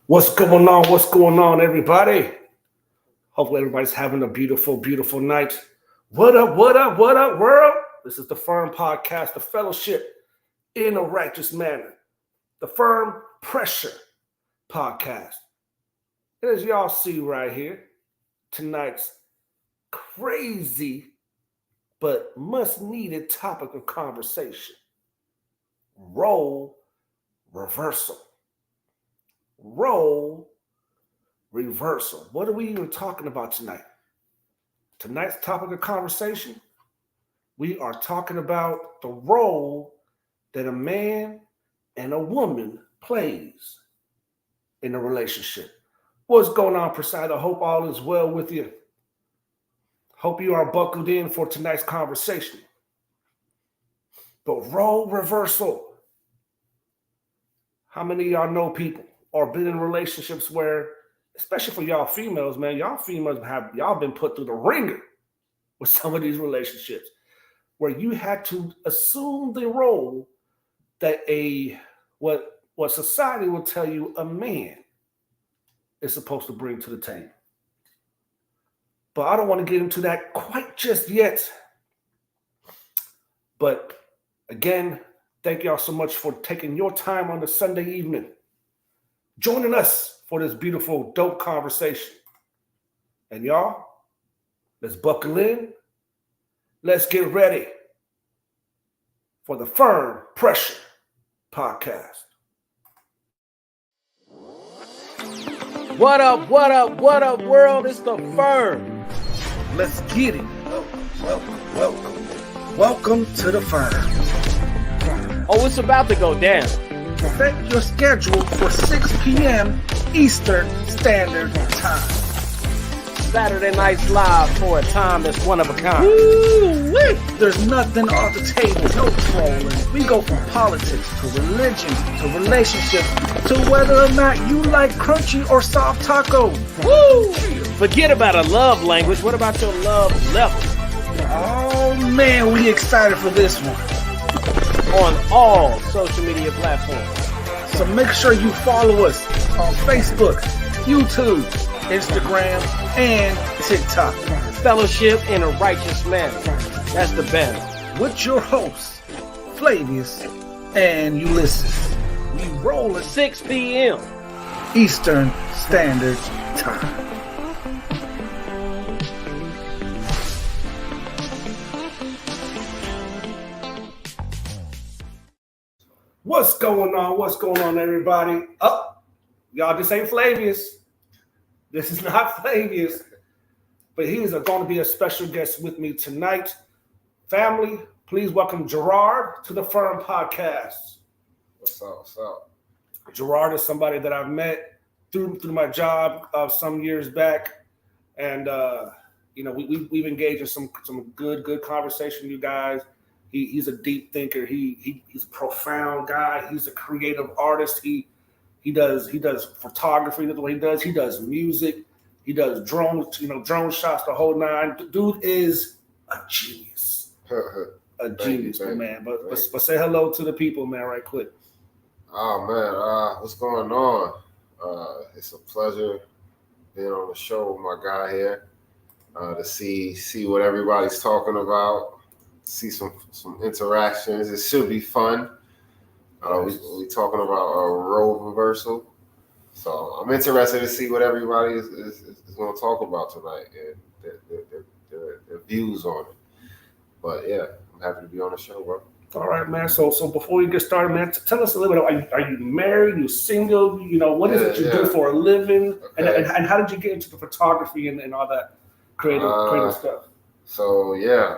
What's going on? What's going on, everybody? Hopefully everybody's having a beautiful, beautiful night. What up, what up, what up, world? This is the F.I.R.M podcast, the fellowship in a righteous manner. The F.I.R.M pressure podcast. And as y'all see right here, tonight's crazy but much-needed topic of conversation. Role reversal. Role reversal. What are we even talking about tonight? Tonight's topic of conversation, we are talking about the role that a man and a woman plays in a relationship. What's going on, Prasad? I hope all is well with you. Hope you are buckled in for tonight's conversation. But role reversal. How many of y'all know people or been in relationships where, especially for y'all females, man, y'all been put through the ringer with some of these relationships where you had to assume the role that what society will tell you a man is supposed to bring to the table. But I don't want to get into that quite just yet. But again, thank y'all so much for taking your time on the Sunday evening, joining us for this beautiful, dope conversation. And y'all, let's buckle in. Let's get ready for the F.I.R.M Pressure Podcast. What up, what up, what up, world? It's the F.I.R.M. Let's get it. Welcome to the F.I.R.M. Oh, it's about to go down. Set your schedule for 6 p.m. Eastern Standard Time. Saturday Nights Live for a time that's one of a kind. Woo-wee. There's nothing off the table, no trolling. We go from politics to religion to relationships to whether or not you like crunchy or soft tacos. Woo! Forget about a love language. What about your love level? Oh man, we excited for this one. On all social media platforms. So make sure you follow us on Facebook, YouTube, Instagram, and TikTok. Fellowship in a righteous manner. That's the banner. With your hosts, FLAVIUS and ULISES. We roll at 6 p.m. Eastern Standard Time. What's going on? What's going on, everybody? Y'all, this ain't FLAVIUS. This is not FLAVIUS, but he is going to be a special guest with me tonight. Family, please welcome Gerard to the F.I.R.M podcast. What's up? What's up? Gerard is somebody that I've met through my job some years back, and we've engaged in some good conversation, you guys. He's a deep thinker. He's a profound guy. He's a creative artist. He does photography. That's what he does. He does music. He does drone shots, the whole nine. Dude is a genius. A genius, man. But say hello to the people, man, right quick. Oh man, what's going on? It's a pleasure being on the show with my guy here. To see what everybody's talking about. See some interactions. It should be fun. We talking about a role reversal, so I'm interested to see what everybody is going to talk about tonight and their views on it. But yeah, I'm happy to be on the show, bro. All right, man. So before we get started, man, tell us a little bit. Are you married? You single? What is it you do for a living? Okay. And how did you get into the photography and all that creative stuff? So yeah,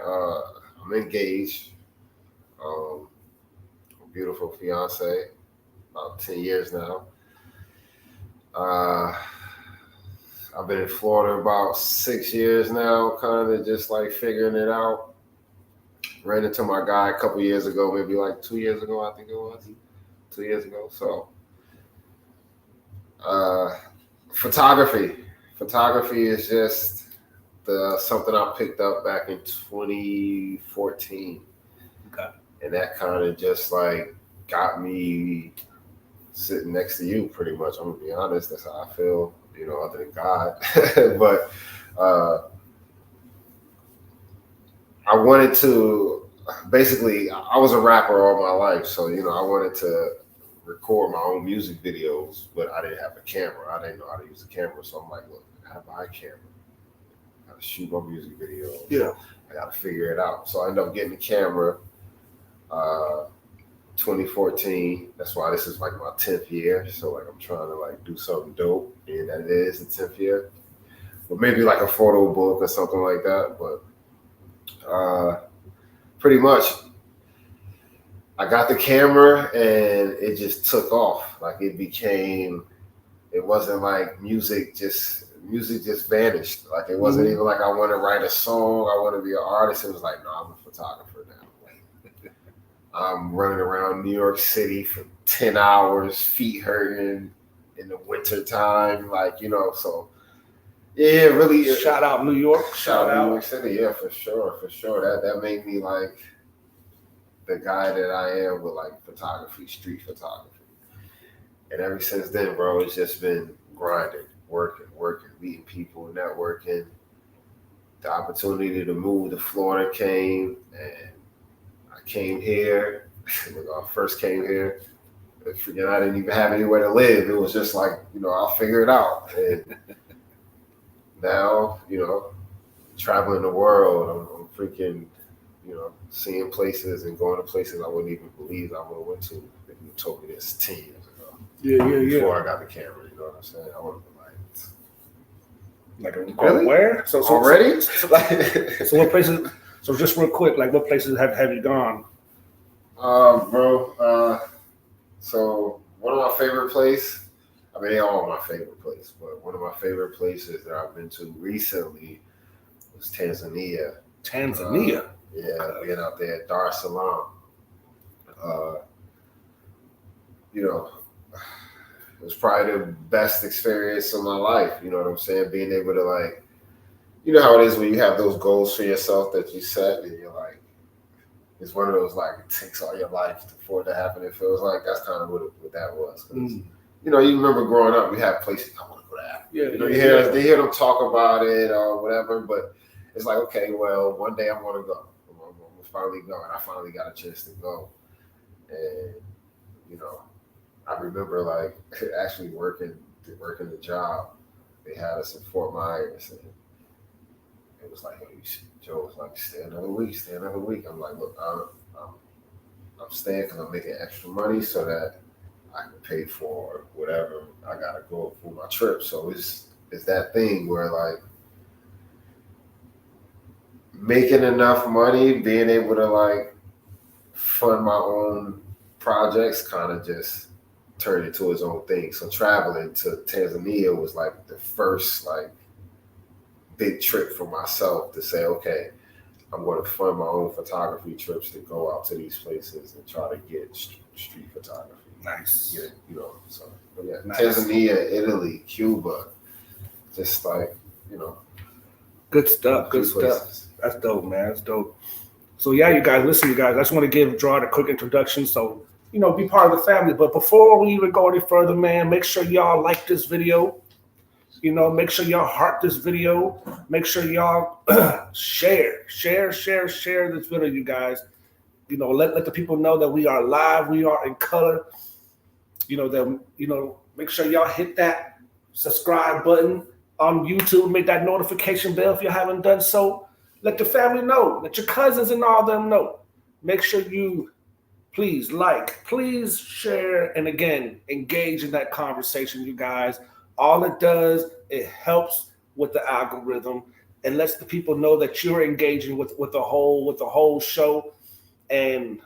I'm engaged. Beautiful fiance, about 10 years now. I've been in Florida about 6 years now, kind of just like figuring it out. Ran into my guy a couple years ago, maybe like 2 years ago, I think it was. 2 years ago. So photography is just something I picked up back in 2014. Okay. And that kind of just like got me sitting next to you pretty much. I'm gonna be honest, that's how I feel, other than God. But I wanted to, basically, I was a rapper all my life. So, I wanted to record my own music videos, but I didn't have a camera. I didn't know how to use a camera. So I'm like, look, I have my camera. I gotta shoot my music videos. Yeah. I gotta figure it out. So I ended up getting the camera. 2014. That's why this is like my 10th year. So like I'm trying to like do something dope, and that is the 10th year. But maybe like a photo book or something like that. But pretty much I got the camera and it just took off. Like it wasn't like music just vanished. Like it wasn't even like I want to write a song, I want to be an artist. It was like, no, I'm a photographer now. I'm running around New York City for 10 hours, feet hurting in the winter time. Like, so yeah, really. Shout out New York. Shout out New York City. Yeah, for sure. That made me like the guy that I am with like photography, street photography. And ever since then, bro, it's just been grinding, working, meeting people, networking. The opportunity to move to Florida came, and I came here. When I first came here, and I didn't even have anywhere to live. It was just like, I'll figure it out. And now, traveling the world, I'm freaking, seeing places and going to places I wouldn't even believe I would have went to if you told me this 10 years ago. Yeah. Before I got the camera, you know what I'm saying? I would have been like really? Where? So already? So what places? So just real quick, like what places have you gone? Bro. So one of my favorite places. I mean, they're all my favorite places, but one of my favorite places that I've been to recently was Tanzania. Tanzania. Yeah, being out there at Dar es Salaam. It was probably the best experience of my life. You know what I'm saying? Being able to like, you know how it is when you have those goals for yourself that you set, and you're like, it's one of those like it takes all your life for it to happen. It feels like that's kind of what that was. You remember growing up, we have places I want to go to Africa. Yeah, they hear them talk about it or whatever, but it's like, okay, well, one day I'm going to go. I'm going to finally go, and I finally got a chance to go. And I remember like actually working the job. They had us in Fort Myers, and it was like, hey, Joe was like, stay another week. I'm like, look, I'm staying because I'm making extra money so that I can pay for whatever I gotta go for my trip. So it's that thing where like making enough money, being able to like fund my own projects kind of just turned into its own thing. So traveling to Tanzania was like the first like big trip for myself to say, okay, I'm going to fund my own photography trips to go out to these places and try to get street photography. Nice. So but yeah, nice. Tanzania, Italy, Cuba, just like, Good stuff. That's dope, man. That's dope. So yeah, you guys, listen, I just want to give Gerard a quick introduction. So, be part of the family. But before we even go any further, man, make sure y'all like this video. Make sure y'all heart this video. Make sure y'all share this video, you guys. Let the people know that we are live, we are in color. Make sure y'all hit that subscribe button on YouTube, make that notification bell if you haven't done so. Let your family know, let your cousins and all them know. Make sure you please like, please share, and again, engage in that conversation, you guys. All it does, it helps with the algorithm and lets the people know that you're engaging with the whole show. And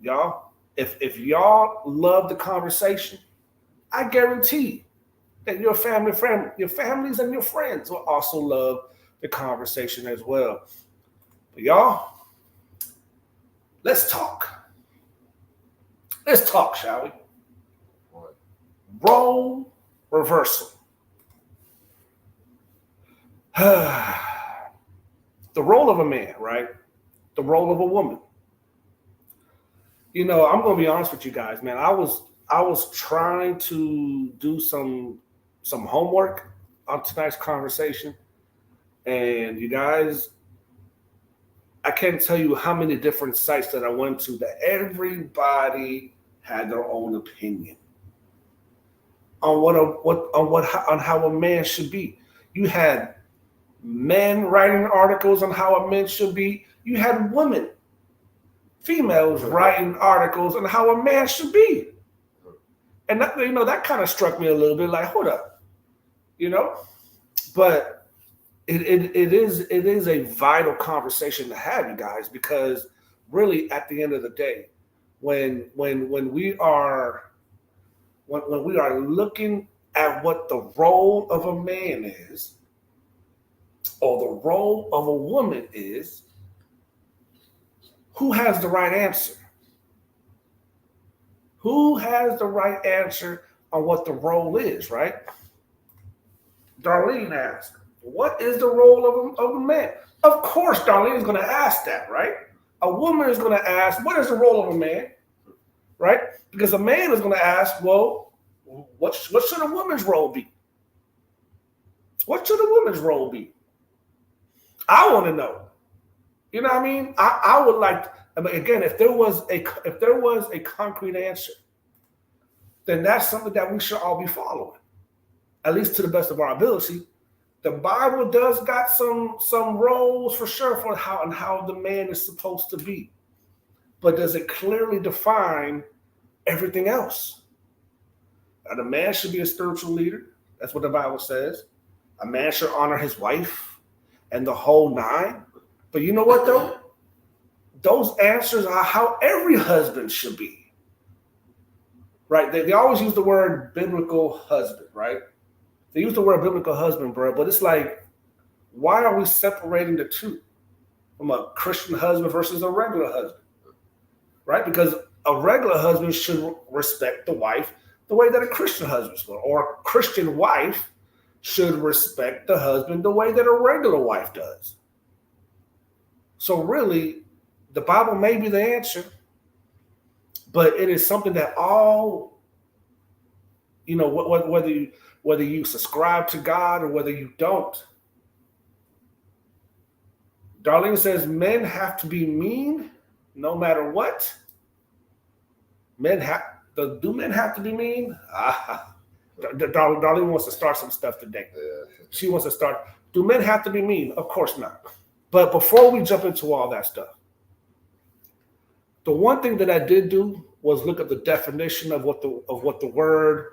y'all, if y'all love the conversation, I guarantee that your families and your friends will also love the conversation as well. But y'all, let's talk. Let's talk, shall we? Role reversal. the role of a man, right? The role of a woman. You know, I'm gonna be honest with you guys, man. I was trying to do some homework on tonight's conversation, and you guys, I can't tell you how many different sites that I went to that everybody had their own opinion on how a man should be. You had men writing articles on how a man should be. You had women, females writing articles on how a man should be. And that, you know, that kind of struck me a little bit like, hold up, you know? But it is a vital conversation to have, you guys, because really at the end of the day, when we are looking at what the role of a man is, or the role of a woman is, who has the right answer? Who has the right answer on what the role is, right? Darlene asked, what is the role of a man? Of course, Darlene is going to ask that, right? A woman is going to ask, what is the role of a man, right? Because a man is going to ask, well, what should a woman's role be? What should a woman's role be? I want to know. You know what I mean? I would like, again, if there was a concrete answer, then that's something that we should all be following, at least to the best of our ability. The Bible does got some roles for sure for how the man is supposed to be, but does it clearly define everything else? Now, the man should be a spiritual leader. That's what the Bible says. A man should honor his wife and the whole nine. But you know what, though? Those answers are how every husband should be, right? They always use the word biblical husband, right? They use the word biblical husband, bro, but it's like, why are we separating the two from a Christian husband versus a regular husband, right? Because a regular husband should respect the wife the way that a Christian husband should, or a Christian wife should respect the husband the way that a regular wife does. So really, the Bible may be the answer, but it is something that all, you know, whether you subscribe to God or whether you don't. Darlene says men have to be mean no matter what. Do men have to be mean? Darlene wants to start some stuff today. She wants to start. Do men have to be mean? Of course not. But before we jump into all that stuff, the one thing that I did do was look at the definition of what the word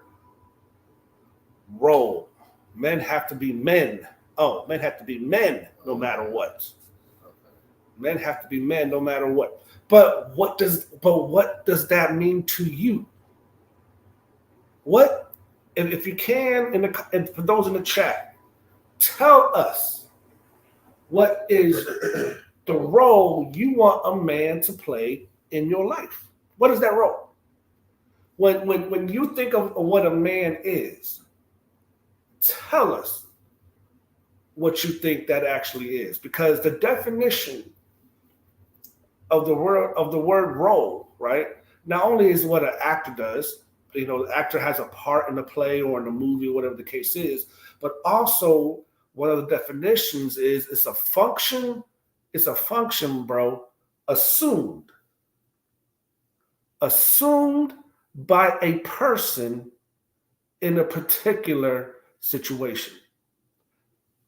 role. Men have to be men. Oh, men have to be men no matter what. Men have to be men no matter what. But what does that mean to you? What, if you can, and for those in the chat, tell us what is the role you want a man to play in your life. What is that role? When you think of what a man is, tell us what you think that actually is, because the definition of the word role, right? Not only is what an actor does, you know, the actor has a part in the play or in the movie, whatever the case is, but also one of the definitions is it's a function, bro, assumed by a person in a particular situation.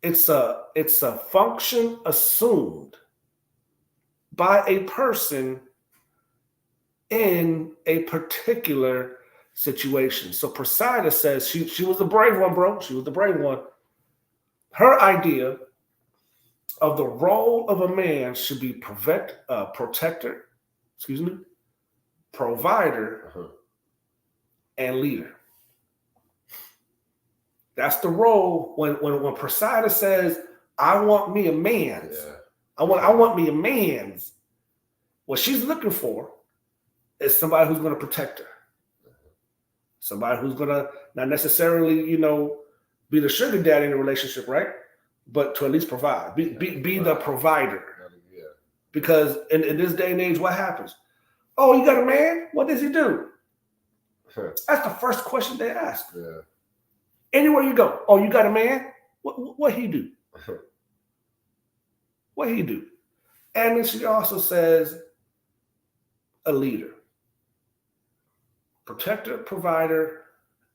It's a function assumed by a person in a particular situation. So Priscilla says she was the brave one, bro. She was the brave one. Her idea of the role of a man should be protector, provider, and leader. That's the role. When Priscilla says, "I want me a man's," I want me a man's. What she's looking for is somebody who's going to protect her, somebody who's going to not necessarily, you know, be the sugar daddy in the relationship, right? but to at least provide. Be the provider. Yeah. Because in this day and age, what happens? Oh, you got a man? What does he do? That's the first question they ask. Yeah. Anywhere you go, oh, you got a man? What he do? What he do? And then she also says a leader. Protector, provider,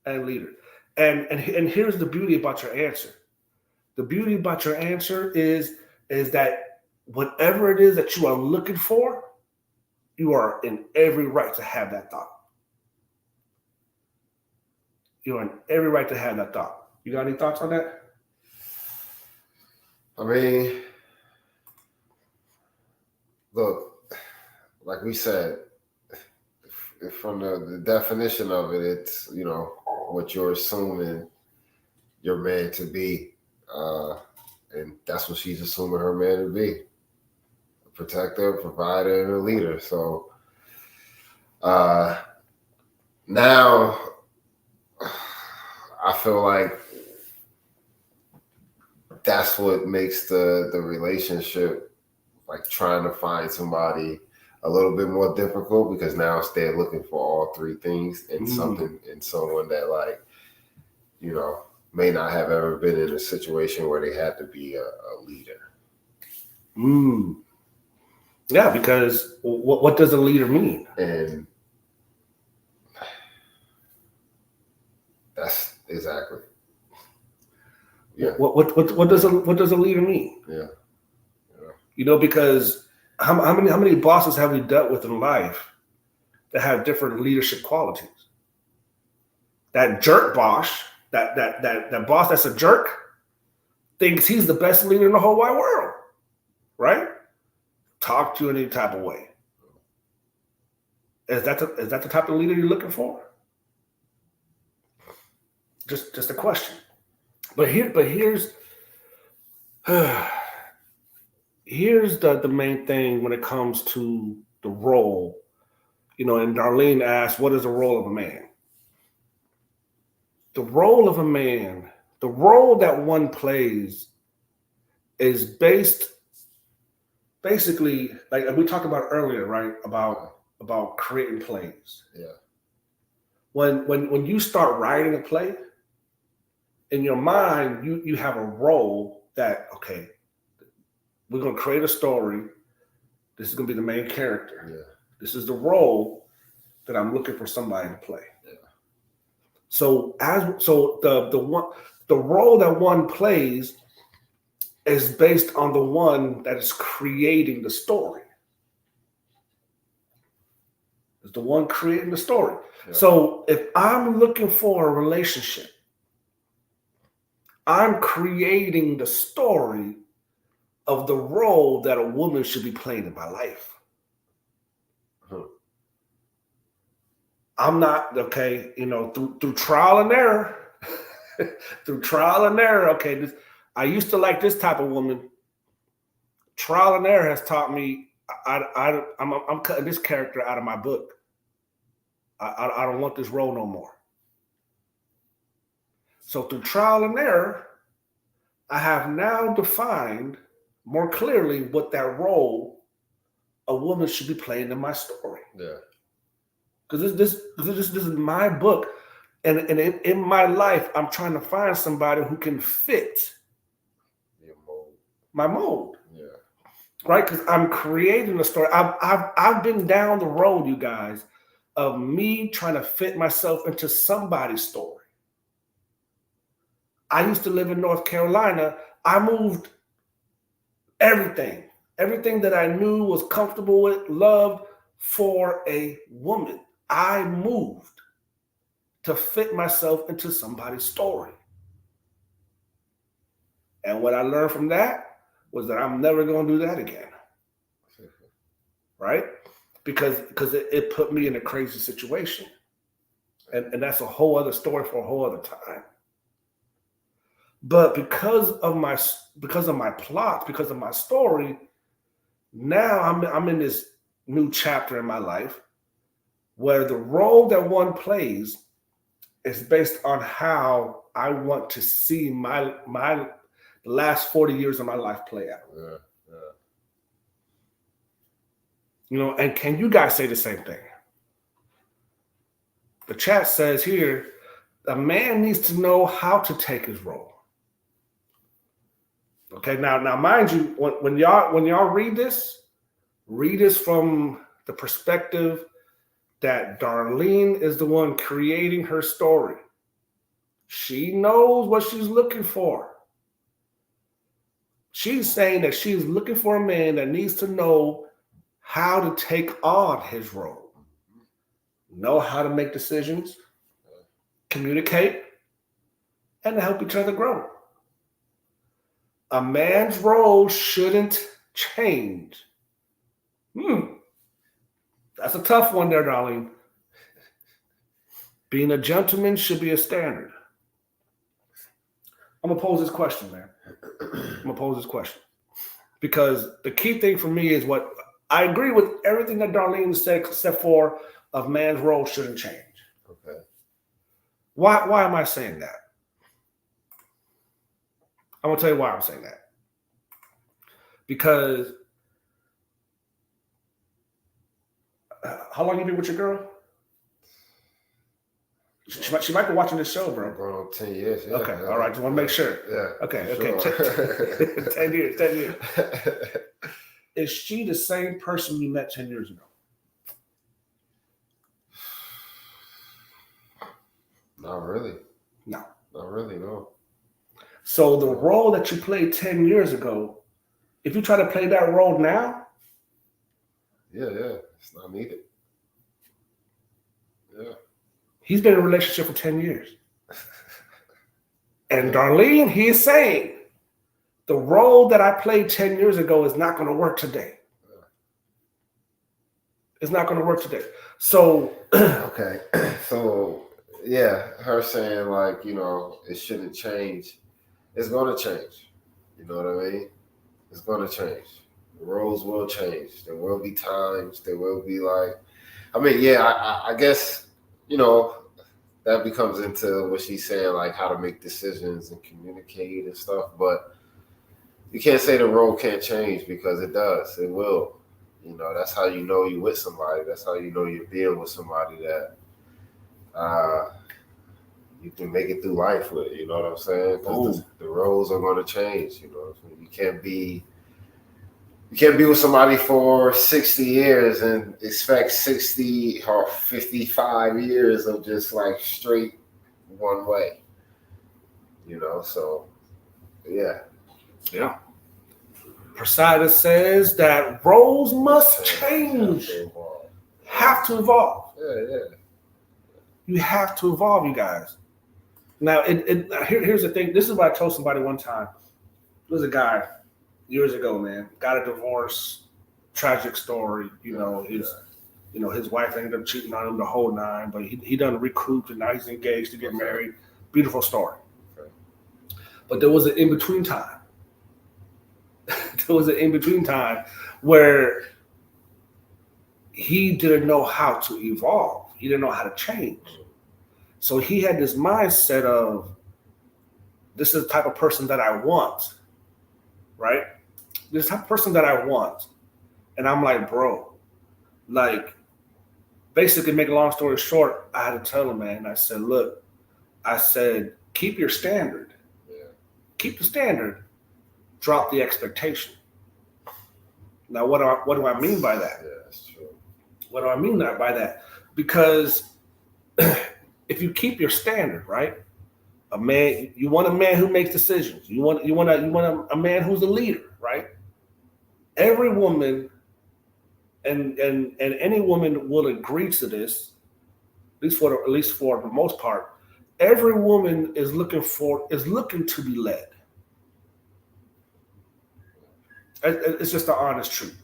and leader. And here's the beauty about your answer. The beauty about your answer is that whatever it is that you are looking for, you are in every right to have that thought. You are in every right to have that thought. You got any thoughts on that? I mean, look, like we said, from the definition of it, it's, you know, what you're assuming your man to be. And that's what she's assuming her man to be. A protector, provider, and a leader. So now I feel like that's what makes the relationship, like trying to find somebody, a little bit more difficult, because now they're looking for all three things in something, in someone that, like, you know, may not have ever been in a situation where they had to be a leader. Yeah, because what does a leader mean? And that's exactly. Yeah. What does a leader mean? Yeah. You know, because how many bosses have we dealt with in life that have different leadership qualities? That jerk boss, that boss that's a jerk, thinks he's the best leader in the whole wide world, right? Talk to you in any type of way. Is that the type of leader you're looking for? Just a question. But here's the main thing when it comes to the role. You know, and Darlene asked, what is the role of a man? The role of a man, the role that one plays is basically, like we talked about earlier, right? About creating plays. Yeah. When you start writing a play, in your mind, you have a role that, okay, we're going to create a story. This is going to be the main character. Yeah. This is the role that I'm looking for somebody to play. Yeah. So the role that one plays is based on the one that is creating the story. It's the one creating the story. Yeah. So if I'm looking for a relationship, I'm creating the story of the role that a woman should be playing in my life. I'm not, okay, you know, through trial and error, okay, I used to like this type of woman. Trial and error has taught me I'm cutting this character out of my book. I don't want this role no more. So through trial and error, I have now defined more clearly what that role a woman should be playing in my story. Yeah. Because this is my book, and in my life, I'm trying to find somebody who can fit my mold. Yeah. Right? Because I'm creating a story. I've been down the road, you guys, of me trying to fit myself into somebody's story. I used to live in North Carolina. I moved everything that I knew, was comfortable with, loved, for a woman. I moved to fit myself into somebody's story. And what I learned from that was that I'm never going to do that again. Right? Because it put me in a crazy situation. And that's a whole other story for a whole other time. But because of my plot, because of my story, now I'm in this new chapter in my life where the role that one plays is based on how I want to see the last 40 years of my life play out. Yeah. You know, and can you guys say the same thing? The chat says here, a man needs to know how to take his role. Okay, now mind you, when y'all read this from the perspective that Darlene is the one creating her story. She knows what she's looking for. She's saying that she's looking for a man that needs to know how to take on his role, know how to make decisions, communicate, and to help each other grow. A man's role shouldn't change. That's a tough one there, darling. Being a gentleman should be a standard. I'm going to pose this question, man. Because the key thing for me is what I agree with everything that Darlene said, except for a man's role shouldn't change. Okay. Why am I saying that? I'm going to tell you why I'm saying that. Because how long you been with your girl? She might be watching this show, bro. I'm going on 10 years. Yeah, okay, all right. Just want to make sure. Yeah. Okay. Sure. 10 years. Is she the same person you met 10 years ago? Not really. No. Not really, no. So the role that you played 10 years ago, if you try to play that role now? Yeah. It's not needed. Yeah. He's been in a relationship for 10 years. And Darlene, he is saying, the role that I played 10 years ago is not going to work today. It's not going to work today. So, okay. So, yeah, her saying like, you know, it shouldn't change. It's going to change. You know what I mean? It's going to change. The roles will change. There will be times. There will be like, I mean, yeah, I guess, you know, that becomes into what she's saying, like how to make decisions and communicate and stuff. But you can't say the role can't change because it does. It will. You know, that's how you know you're with somebody. That's how you know you're being with somebody that you can make it through life with. You know what I'm saying? Because the roles are going to change. You know, you can't be with somebody for 60 years and expect 60 or 55 years of just like straight one way. You know, so yeah. Yeah. Prasada says that roles must change. Have to evolve. Yeah. You have to evolve, you guys. Now, here's the thing. This is what I told somebody one time. There was a guy years ago, man, got a divorce, tragic story. You know, his wife ended up cheating on him the whole nine, but he done recouped and now he's engaged to get married. Beautiful story. Okay. But there was an in-between time. Where he didn't know how to evolve. He didn't know how to change. So he had this mindset of, this is the type of person that I want, right? This type of person that I want. And I'm like, bro, like, basically, make a long story short, I had to tell him, man, I said, look, keep your standard. Yeah. Keep the standard. Drop the expectation. Now, what do I mean by that? Yeah, that's true. What do I mean by that? Because if you keep your standard, right? You want a man who makes decisions. You want a man who's a leader, right? Every woman and any woman will agree to this, at least for the most part. Every woman is looking to be led. It's just the honest truth.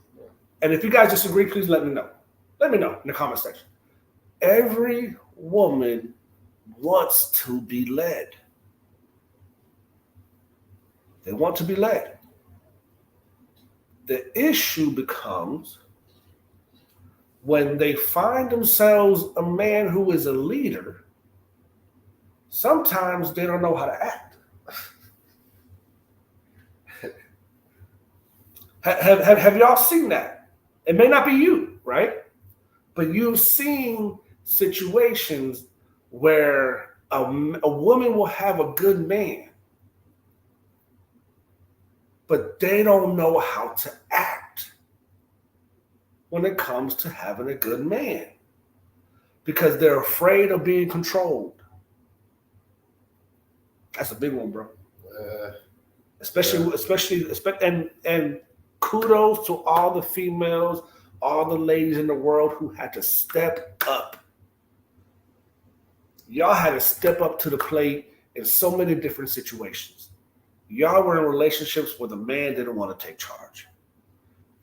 And if you guys disagree, please let me know. Let me know in the comment section. Every woman wants to be led. They want to be led. The issue becomes when they find themselves a man who is a leader, sometimes they don't know how to act. Have y'all seen that? It may not be you, right? But you've seen situations where a woman will have a good man, but they don't know how to act when it comes to having a good man because they're afraid of being controlled. That's a big one, bro. Especially, and kudos to all the females, all the ladies in the world who had to step up. Y'all had to step up to the plate in so many different situations. Y'all were in relationships where the man didn't want to take charge.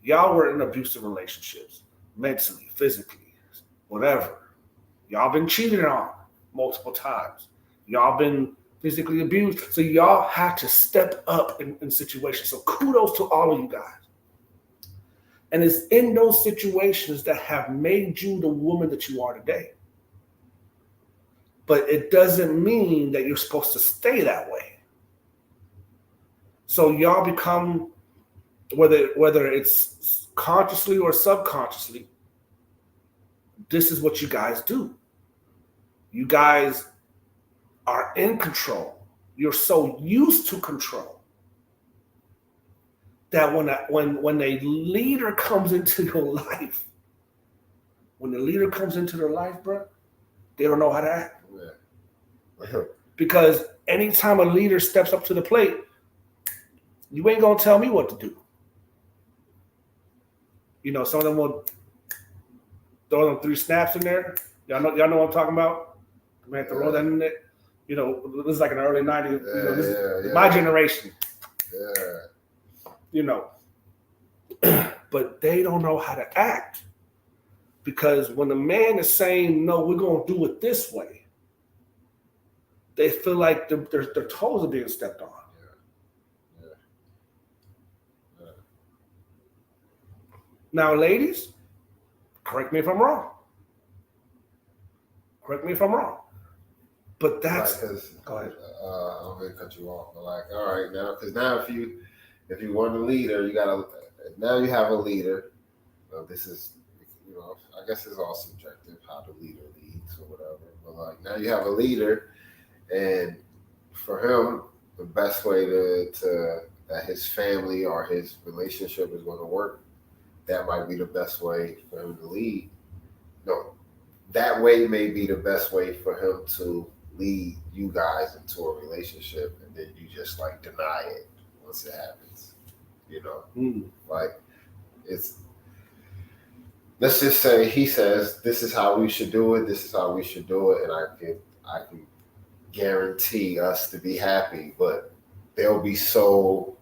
Y'all were in abusive relationships, mentally, physically, whatever. Y'all been cheated on multiple times. Y'all been physically abused. So y'all had to step up in situations. So kudos to all of you guys. And it's in those situations that have made you the woman that you are today. But it doesn't mean that you're supposed to stay that way. So y'all become, whether it's consciously or subconsciously, this is what you guys do. You guys are in control. You're so used to control that when a leader comes into your life, bro, they don't know how to act. Yeah. Because anytime a leader steps up to the plate, you ain't gonna tell me what to do. You know, some of them will throw them 3 snaps in there. Y'all know what I'm talking about? Man, throw that in there. You know, this is like in the early 90s. My generation. Yeah. You know. But they don't know how to act. Because when the man is saying, no, we're going to do it this way, they feel like their toes are being stepped on. Yeah. Now, ladies, correct me if I'm wrong. But that's go ahead. I'm gonna cut you off. But like, all right, now because now if you want a leader, you have a leader. This is, you know, I guess it's all subjective how the leader leads or whatever. But like now you have a leader, and for him, the best way to that his family or his relationship is going to work, that might be the best way for him to lead. No, that way may be the best way for him to lead you guys into a relationship, and then you just like deny it once it happens. You know, like it's. Let's just say he says this is how we should do it. This is how we should do it, and I can guarantee us to be happy. But they'll be so,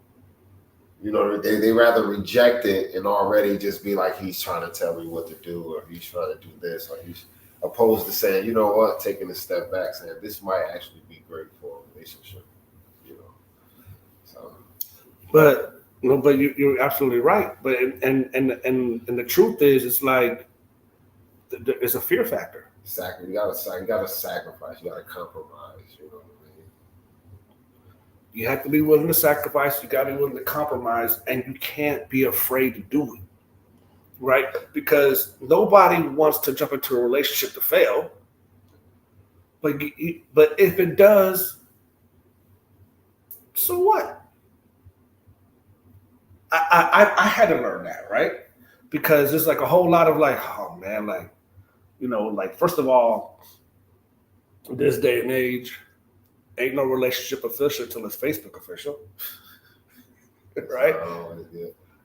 you know, they rather reject it and already just be like he's trying to tell me what to do, or he's trying to do this, or he's opposed to saying, you know what, taking a step back, saying this might actually be great for a relationship, you know. So, but you're absolutely right. But and the truth is, it's like it's a fear factor. You gotta sacrifice. You gotta compromise. You know what I mean? You have to be willing to sacrifice. You gotta be willing to compromise, and you can't be afraid to do it. Right? Because nobody wants to jump into a relationship to fail. But if it does, so what? I had to learn that, right? Because there's like a whole lot of like, oh man, like, you know, like first of all, this day and age, ain't no relationship official until it's Facebook official. Right?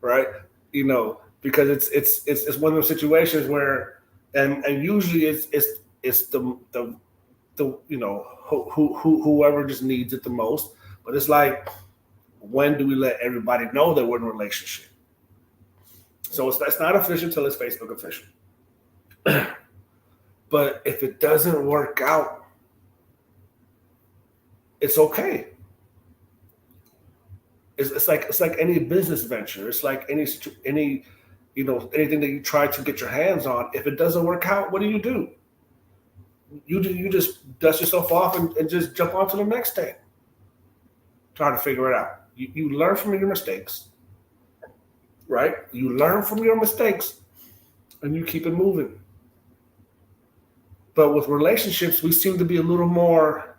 Right? You know, because it's one of those situations where and usually it's the you know whoever just needs it the most. But it's like, when do we let everybody know that we're in a relationship? So it's not official until it's Facebook official. But if it doesn't work out, it's okay. It's like any business venture. It's like any you know, anything that you try to get your hands on. If it doesn't work out, what do? You just dust yourself off and just jump on to the next thing. Try to figure it out. You learn from your mistakes. right? You learn from your mistakes and you keep it moving. But with relationships, we seem to be a little more,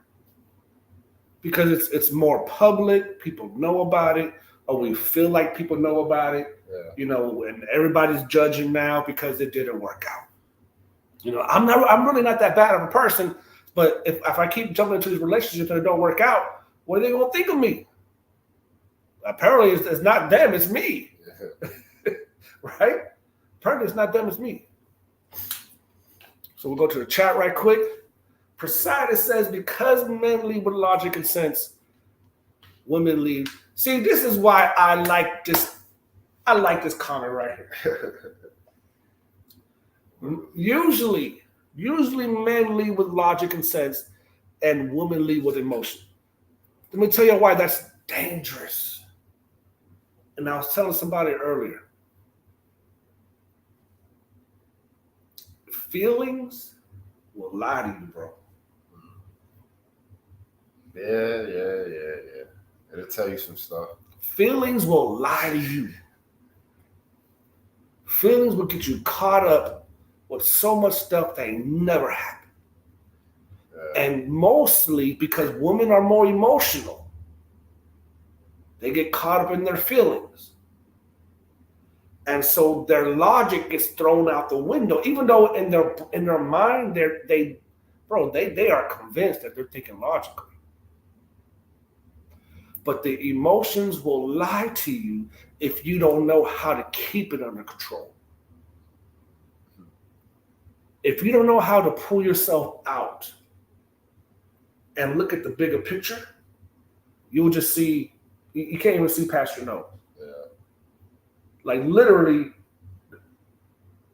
because it's more public, people know about it, or we feel like people know about it, and everybody's judging now because it didn't work out. I'm really not that bad of a person, but if I keep jumping into these relationships and it don't work out, what are they gonna think of me? Apparently it's not them, it's me. Right? Apparently it's not them, it's me. So we'll go to the chat right quick. Poseidon says, because men lead with logic and sense, women lead. See, this is why I like this comment right here. Usually men lead with logic and sense, and women lead with emotion. Let me tell you why that's dangerous. And I was telling somebody earlier. Feelings will lie to you, bro. Yeah. It'll tell you some stuff. Feelings will lie to you. Feelings will get you caught up with so much stuff that ain't never happened. Yeah. And mostly because women are more emotional. They get caught up in their feelings. And so their logic gets thrown out the window, even though in their mind they are convinced that they're thinking logically. But the emotions will lie to you if you don't know how to keep it under control. If you don't know how to pull yourself out and look at the bigger picture, you'll just see, you can't even see past your nose. Yeah. Like literally,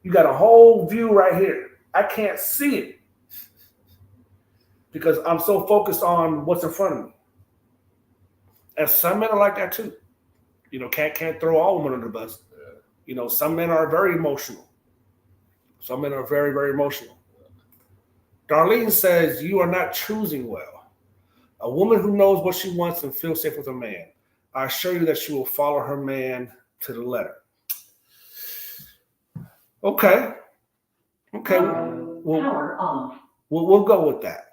you got a whole view right here. I can't see it because I'm so focused on what's in front of me. And some men are like that too. Can't throw all women under the bus. Yeah. Some men are very emotional. Some men are very, very emotional. Darlene says, you are not choosing well. A woman who knows what she wants and feels safe with a man, I assure you that she will follow her man to the letter. Okay. Power off. We'll go with that.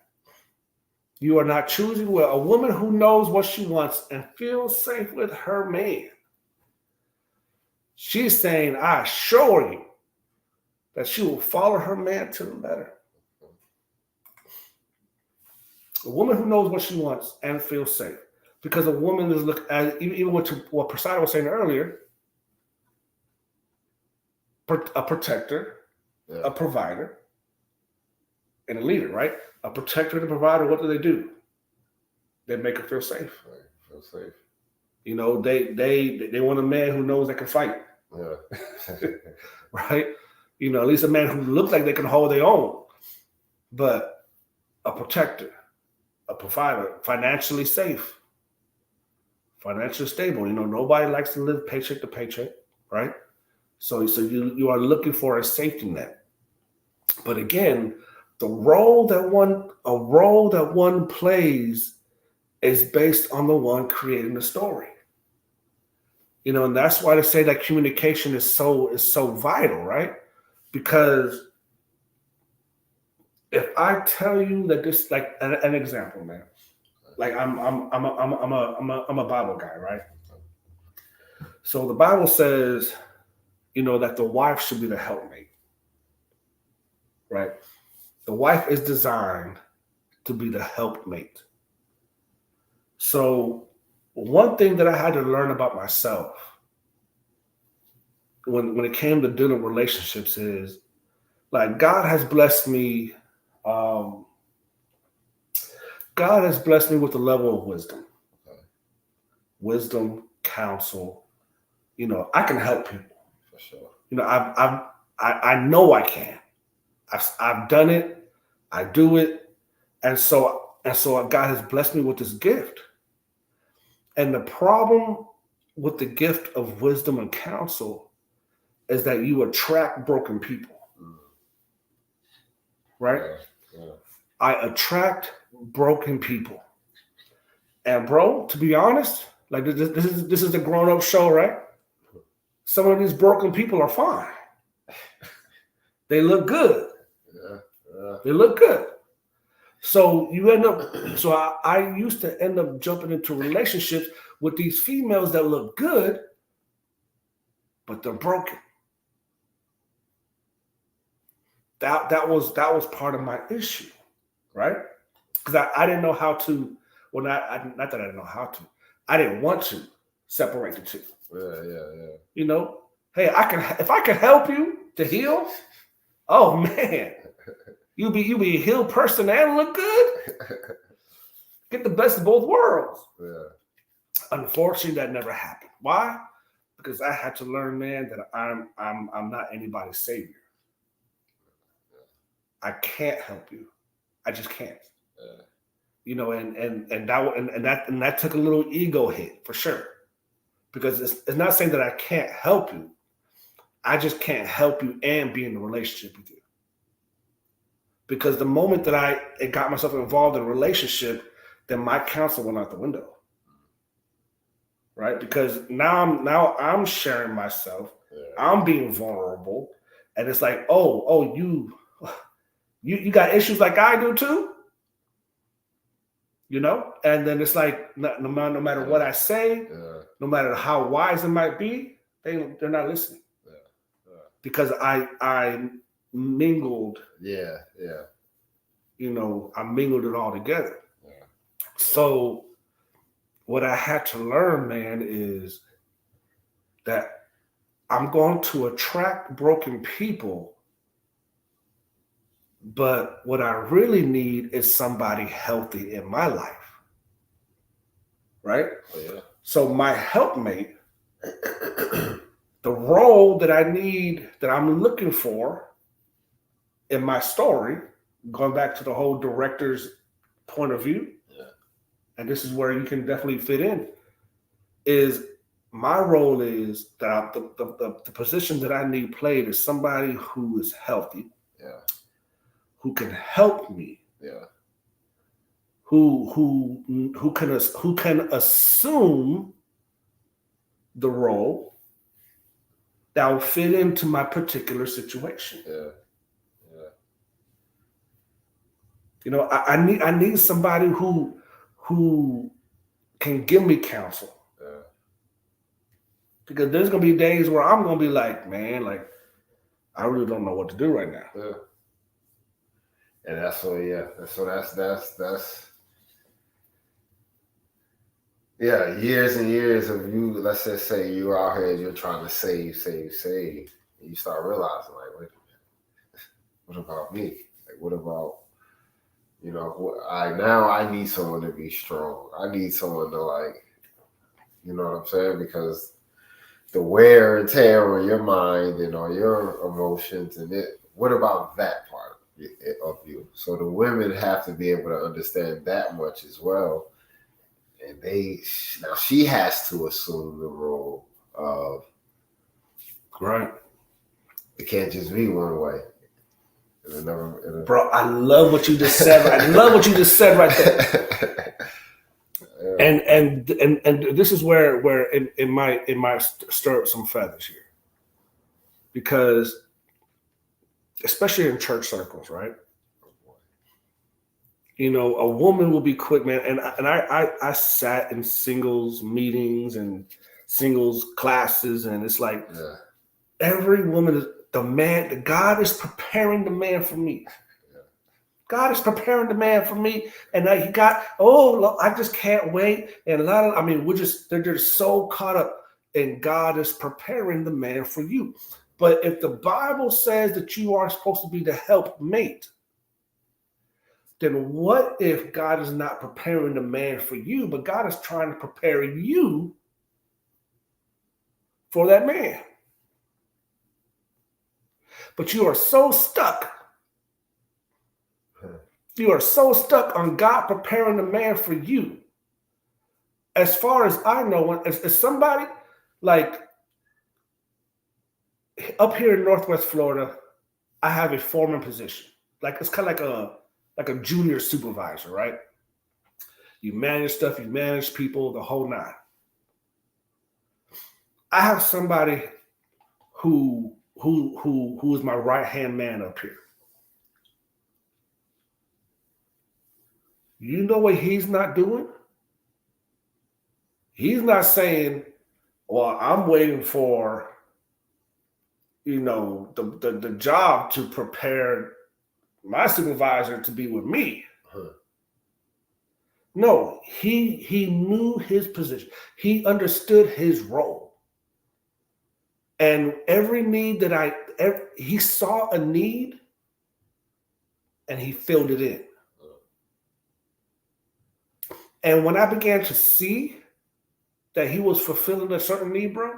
You are not choosing well. A woman who knows what she wants and feels safe with her man. She's saying, I assure you that she will follow her man to the letter. A woman who knows what she wants and feels safe. Because a woman is even what Poseidon was saying earlier, a protector, yeah, a provider, and a leader, right? A protector and a provider, what do? They make her feel safe. Right. Feel safe. They want a man who knows they can fight. Yeah. Right? At least a man who looks like they can hold their own. But a protector, a provider, financially safe, financially stable. Nobody likes to live paycheck to paycheck, right? So you are looking for a safety net. But again, the role that one plays is based on the one creating the story. And that's why they say that communication is so vital, right? Because if I tell you that this, like an example, man, like I'm a Bible guy, right? So the Bible says, that the wife should be the helpmate, right? The wife is designed to be the helpmate. So one thing that I had to learn about myself when it came to dealing with relationships is, like, God has blessed me. God has blessed me with a level of wisdom. Wisdom, counsel. I can help people. For sure. I know I can. I've done it. I do it. And so God has blessed me with this gift. And the problem with the gift of wisdom and counsel is that you attract broken people. Right? Yeah. I attract broken people. And bro, to be honest, like this is the grown-up show, right? some of these broken people are fine. They look good. Yeah. They look good. So you end up, so I used to end up jumping into relationships with these females that look good, but they're broken. That was part of my issue, right? Because I didn't know how to, well, not that I didn't know how to, I didn't want to separate the two. Yeah. You know, hey, if I can help you to heal, oh man, you be a healed person and look good. Get the best of both worlds. Yeah. Unfortunately, that never happened. Why? Because I had to learn, man, that I'm not anybody's savior. I can't help you. I just can't. Yeah. You know, and that took a little ego hit for sure. Because it's not saying that I can't help you. I just can't help you and be in a relationship with you. Because the moment that I got myself involved in a relationship, then my counsel went out the window. Right? Because now I'm sharing myself. Yeah. I'm being vulnerable. And it's like, oh, you got issues like I do too? You know? And then it's like, no matter what I say, no matter how wise it might be, they're not listening. Because I mingled. Yeah. You know, I mingled it all together. Yeah. So what I had to learn, man, is that I'm going to attract broken people, but what I really need is somebody healthy in my life. Right? Oh, yeah. So my helpmate, the role that I need, that I'm looking for in my story, going back to the whole director's point of view, and this is where you can definitely fit in, is my role is that the position that I need played is somebody who is healthy, who can help me, who can assume the role that will fit into my particular situation. You know, I need somebody who can give me counsel. Because there's gonna be days where I'm gonna be like, man, like I really don't know what to do right now. And that's years and years of you. Let's just say you're out here, you're trying to save, and you start realizing, like, wait a minute, what about me? Like, what about, you know, I need someone to be strong. I need someone to, like, you know what I'm saying? Because the wear and tear on your mind and on your emotions, and what about that part of you? So the women have to be able to understand that much as well. And now she has to assume the role of, right. It can't just be one way. Bro, I love what you just said. I love what you just said right there. And this is where it might stir up some feathers here, because especially in church circles, right? You know, a woman will be quick, man. And I sat in singles meetings and singles classes, and it's like every woman is God is preparing the man for me. God is preparing the man for me, and he got, I just can't wait. And they're just so caught up in God is preparing the man for you. But if the Bible says that you are supposed to be the helpmate, then what if God is not preparing the man for you, but God is trying to prepare you for that man? But you are so stuck. You are so stuck on God preparing the man for you. As far as I know, as somebody like up here in Northwest Florida, I have a foreman position. Like it's kind of like a junior supervisor, right? You manage stuff, you manage people, the whole nine. I have somebody who is my right hand man up here. You know what he's not doing? He's not saying, well, I'm waiting for, the job to prepare my supervisor to be with me. No, he knew his position. He understood his role. And every need he saw a need and he filled it in. And when I began to see that he was fulfilling a certain need, bro,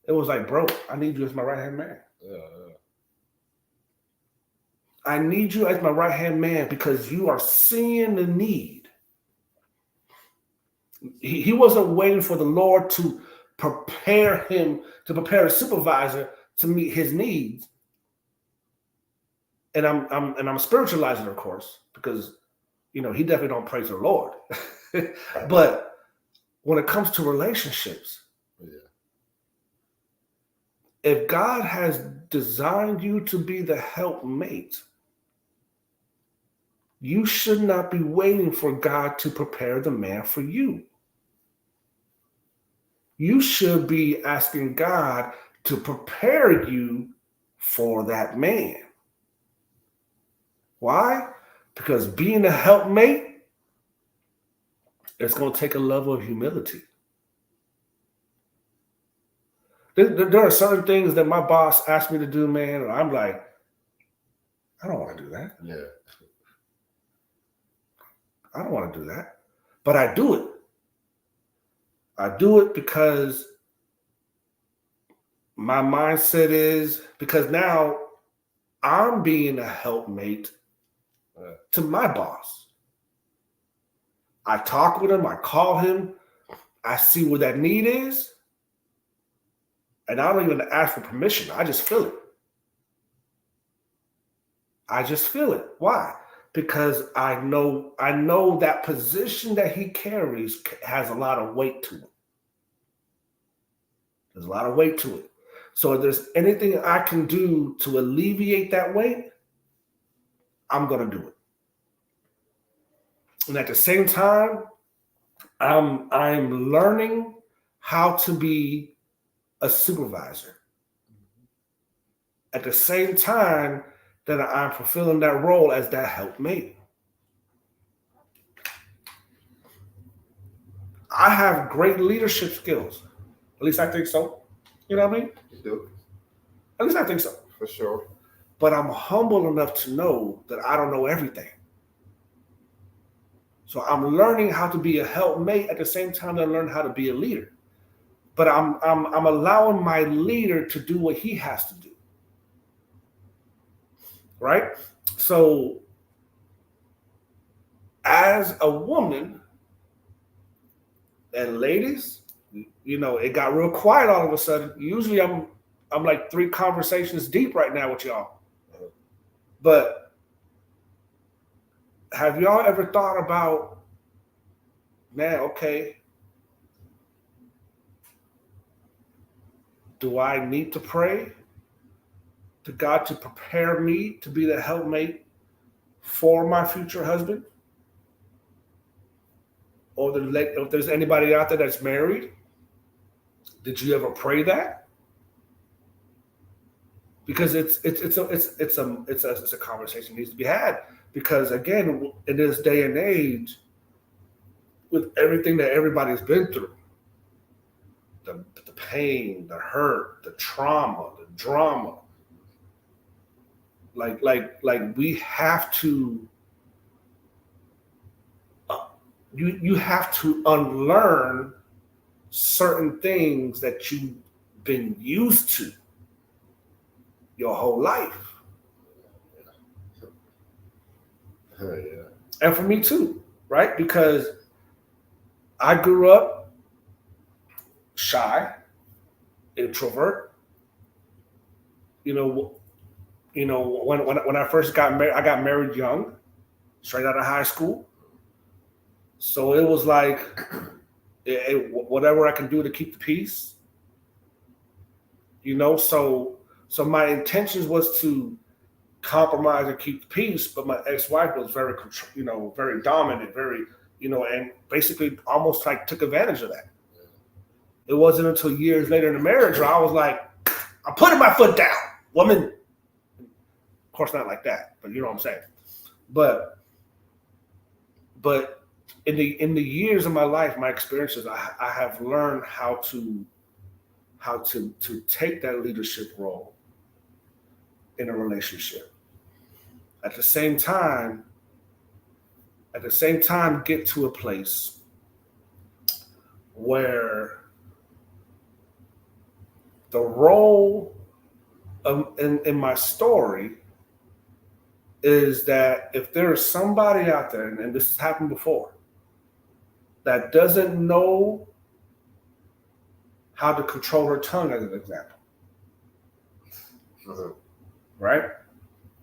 it was like, bro, I need you as my right-hand man. I need you as my right-hand man because you are seeing the need. He wasn't waiting for the Lord to prepare a supervisor to meet his needs. And I'm spiritualizing, of course, because he definitely don't praise the Lord. But when it comes to relationships, if God has designed you to be the helpmate, you should not be waiting for God to prepare the man for you. You should be asking God to prepare you for that man. Why? Because being a helpmate, it's going to take a level of humility. There are certain things that my boss asked me to do, man, and I'm like, I don't want to do that. Yeah. I don't want to do that. But I do it. I do it because my mindset is, because now I'm being a helpmate to my boss. I talk with him, I call him, I see where that need is, and I don't even ask for permission. I just feel it. I just feel it. Why? Because I know that position that he carries has a lot of weight to it. There's a lot of weight to it. So if there's anything I can do to alleviate that weight, I'm going to do it. And at the same time, I'm learning how to be a supervisor. At the same time that I'm fulfilling that role as that helpmate. I have great leadership skills. At least I think so. You know what I mean? You do. At least I think so. For sure. But I'm humble enough to know that I don't know everything. So I'm learning how to be a helpmate at the same time that I learn how to be a leader. But I'm allowing my leader to do what he has to do. Right? So as a woman, and ladies, it got real quiet all of a sudden. Usually I'm like 3 conversations deep right now with y'all. But have y'all ever thought about, man, okay, do I need to pray to God to prepare me to be the helpmate for my future husband? Or if there's anybody out there that's married, did you ever pray that? Because it's a conversation that needs to be had. Because again, in this day and age, with everything that everybody's been through, the pain, the hurt, the trauma, the drama, like we have to. You have to unlearn certain things that you've been used to your whole life. Yeah. And for me too, right? Because I grew up shy, introvert. When I first got married, I got married young, straight out of high school. So it was like, whatever I can do to keep the peace, So my intentions was to compromise and keep the peace, but my ex-wife was very, very dominant, very, and basically almost like took advantage of that. It wasn't until years later in the marriage where I was like, I'm putting my foot down, woman. Of course, not like that, but you know what I'm saying. But in the years of my life, my experiences, I have learned how to take that leadership role in a relationship. At the same time, get to a place where the role in my story is that if there is somebody out there, and this has happened before, that doesn't know how to control her tongue, as an example, right?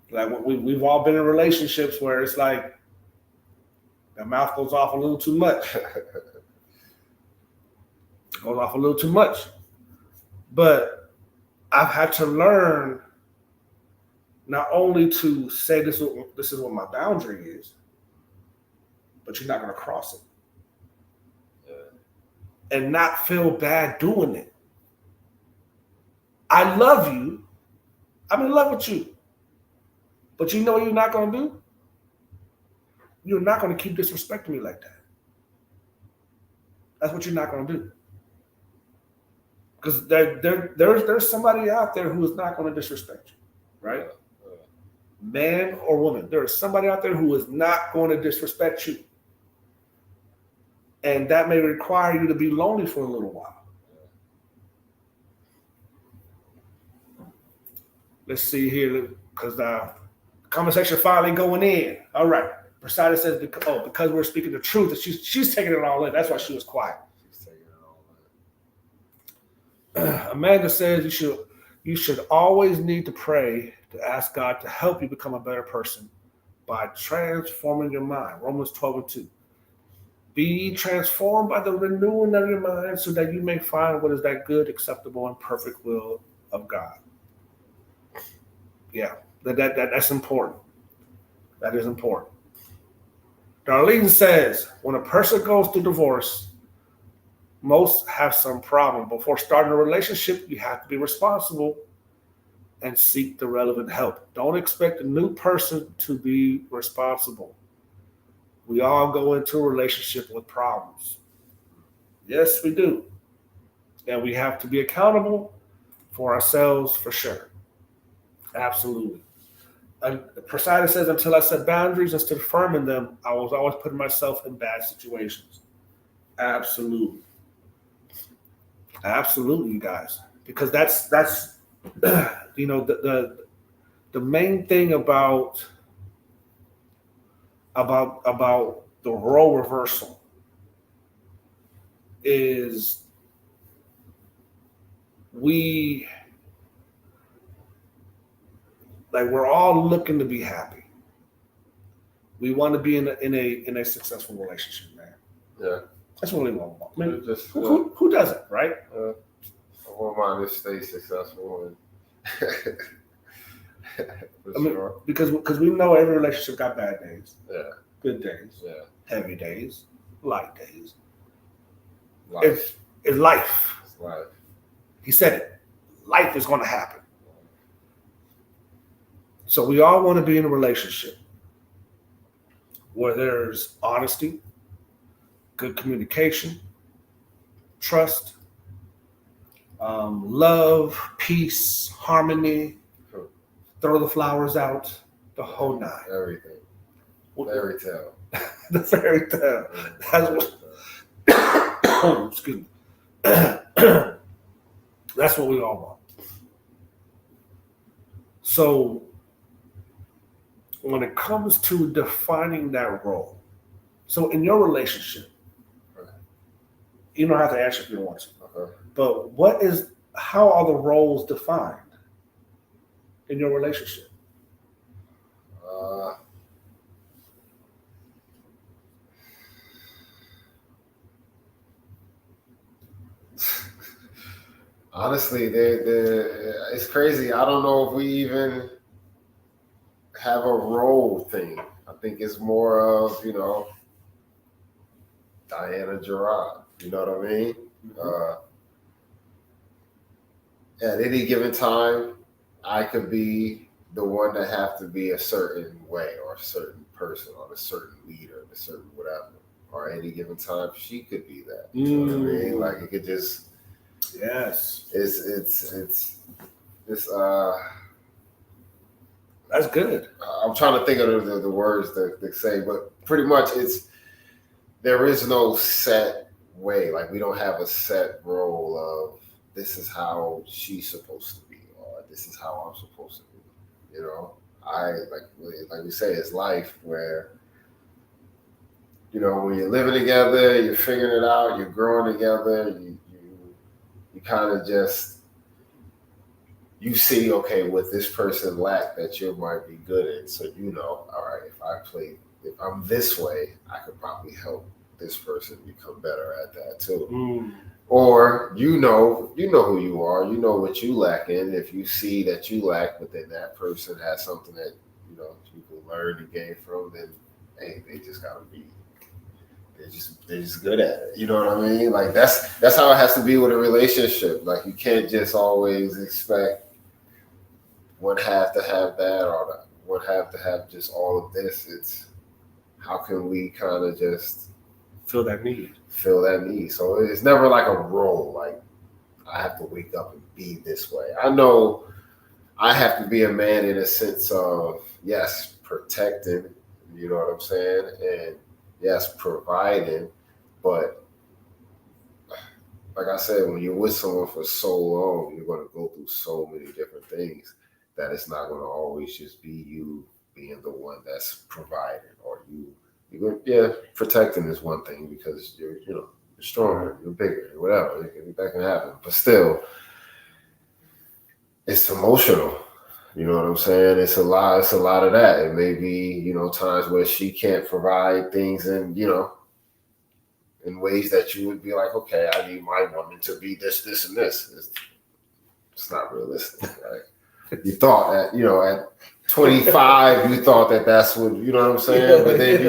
Like we've all been in relationships where it's like the mouth goes off a little too much. Goes off a little too much. But I've had to learn not only to say this is what my boundary is, but you're not going to cross it. Yeah. And not feel bad doing it. I love you. I'm in love with you. But you know what you're not going to do? You're not going to keep disrespecting me like that. That's what you're not going to do. Because there's somebody out there who is not going to disrespect you, right? Man or woman, there is somebody out there who is not going to disrespect you. And that may require you to be lonely for a little while. Let's see here, because the conversation finally going in. All right. Presida says, because we're speaking the truth, she's taking it all in. That's why she was quiet. She's taking it all in. Amanda says you should always need to pray to ask God to help you become a better person by transforming your mind. Romans 12:2. Be transformed by the renewing of your mind so that you may find what is that good, acceptable, and perfect will of God. Yeah, that's important. That is important. Darlene says, when a person goes through divorce, most have some problem. Before starting a relationship, you have to be responsible and seek the relevant help. Don't expect a new person to be responsible. We all go into a relationship with problems. Yes, we do. And we have to be accountable for ourselves for sure. Absolutely. And Presida says, until I set boundaries and stood firm in them, I was always putting myself in bad situations. Absolutely. Absolutely, you guys. Because that's the main thing about the role reversal is we're all looking to be happy. We want to be in a successful relationship, man. Yeah. That's what we want. I mean, who doesn't, right? I want mine to stay successful. Sure. Because we know every relationship got bad days. Yeah. Good days. Yeah. Heavy days. Light days. Life. It's life. It's life. He said it. Life is going to happen. So we all want to be in a relationship where there's honesty, good communication, trust, love, peace, harmony, throw the flowers out, the whole nine. Everything. Fairy tale. The fairy tale. That's what. Excuse me. That's what we all want. So when it comes to defining that role, so in your relationship, you don't have to answer if you don't want to. Okay. But how are the roles defined in your relationship? Honestly, it's crazy. I don't know if we even have a role thing. I think it's more of, Diana Gerard. You know what I mean? At any given time, I could be the one that have to be a certain way or a certain person or a certain leader, a certain whatever. Or at any given time, she could be that. You know what I mean? Like it could just. Yes. It's That's good. I'm trying to think of the words that say, but pretty much there is no set way. Like we don't have a set role of this is how she's supposed to be or this is how I'm supposed to be. I like we say, it's life where when you're living together, you're figuring it out, you're growing together, you kind of just you see, okay, what this person lacked that you might be good at. So all right, if I'm this way, I could probably help this person become better at that too. Or you know who you are, you know what you lack in. If you see that you lack, but then that person has something that you can learn and gain from, then hey, they just gotta be. They're just good at it. You know what I mean? Like that's how it has to be with a relationship. Like you can't just always expect one half to have that or one half to have just all of this. It's how can we kind of just fill that need. So it's never like a role. Like I have to wake up and be this way. I know I have to be a man in a sense of yes, protecting. You know what I'm saying? And yes, providing, but like I said, when you're with someone for so long, you're going to go through so many different things that it's not going to always just be you being the one that's providing or protecting is one thing because you're stronger, you're bigger, whatever, that can happen. But still, it's emotional. You know what I'm saying? It's a lot of that. It may be, times where she can't provide things in ways that you would be like, okay, I need my woman to be this, and this. It's not realistic. Right? You thought that, at 25, you thought that that's what, you know what I'm saying? But then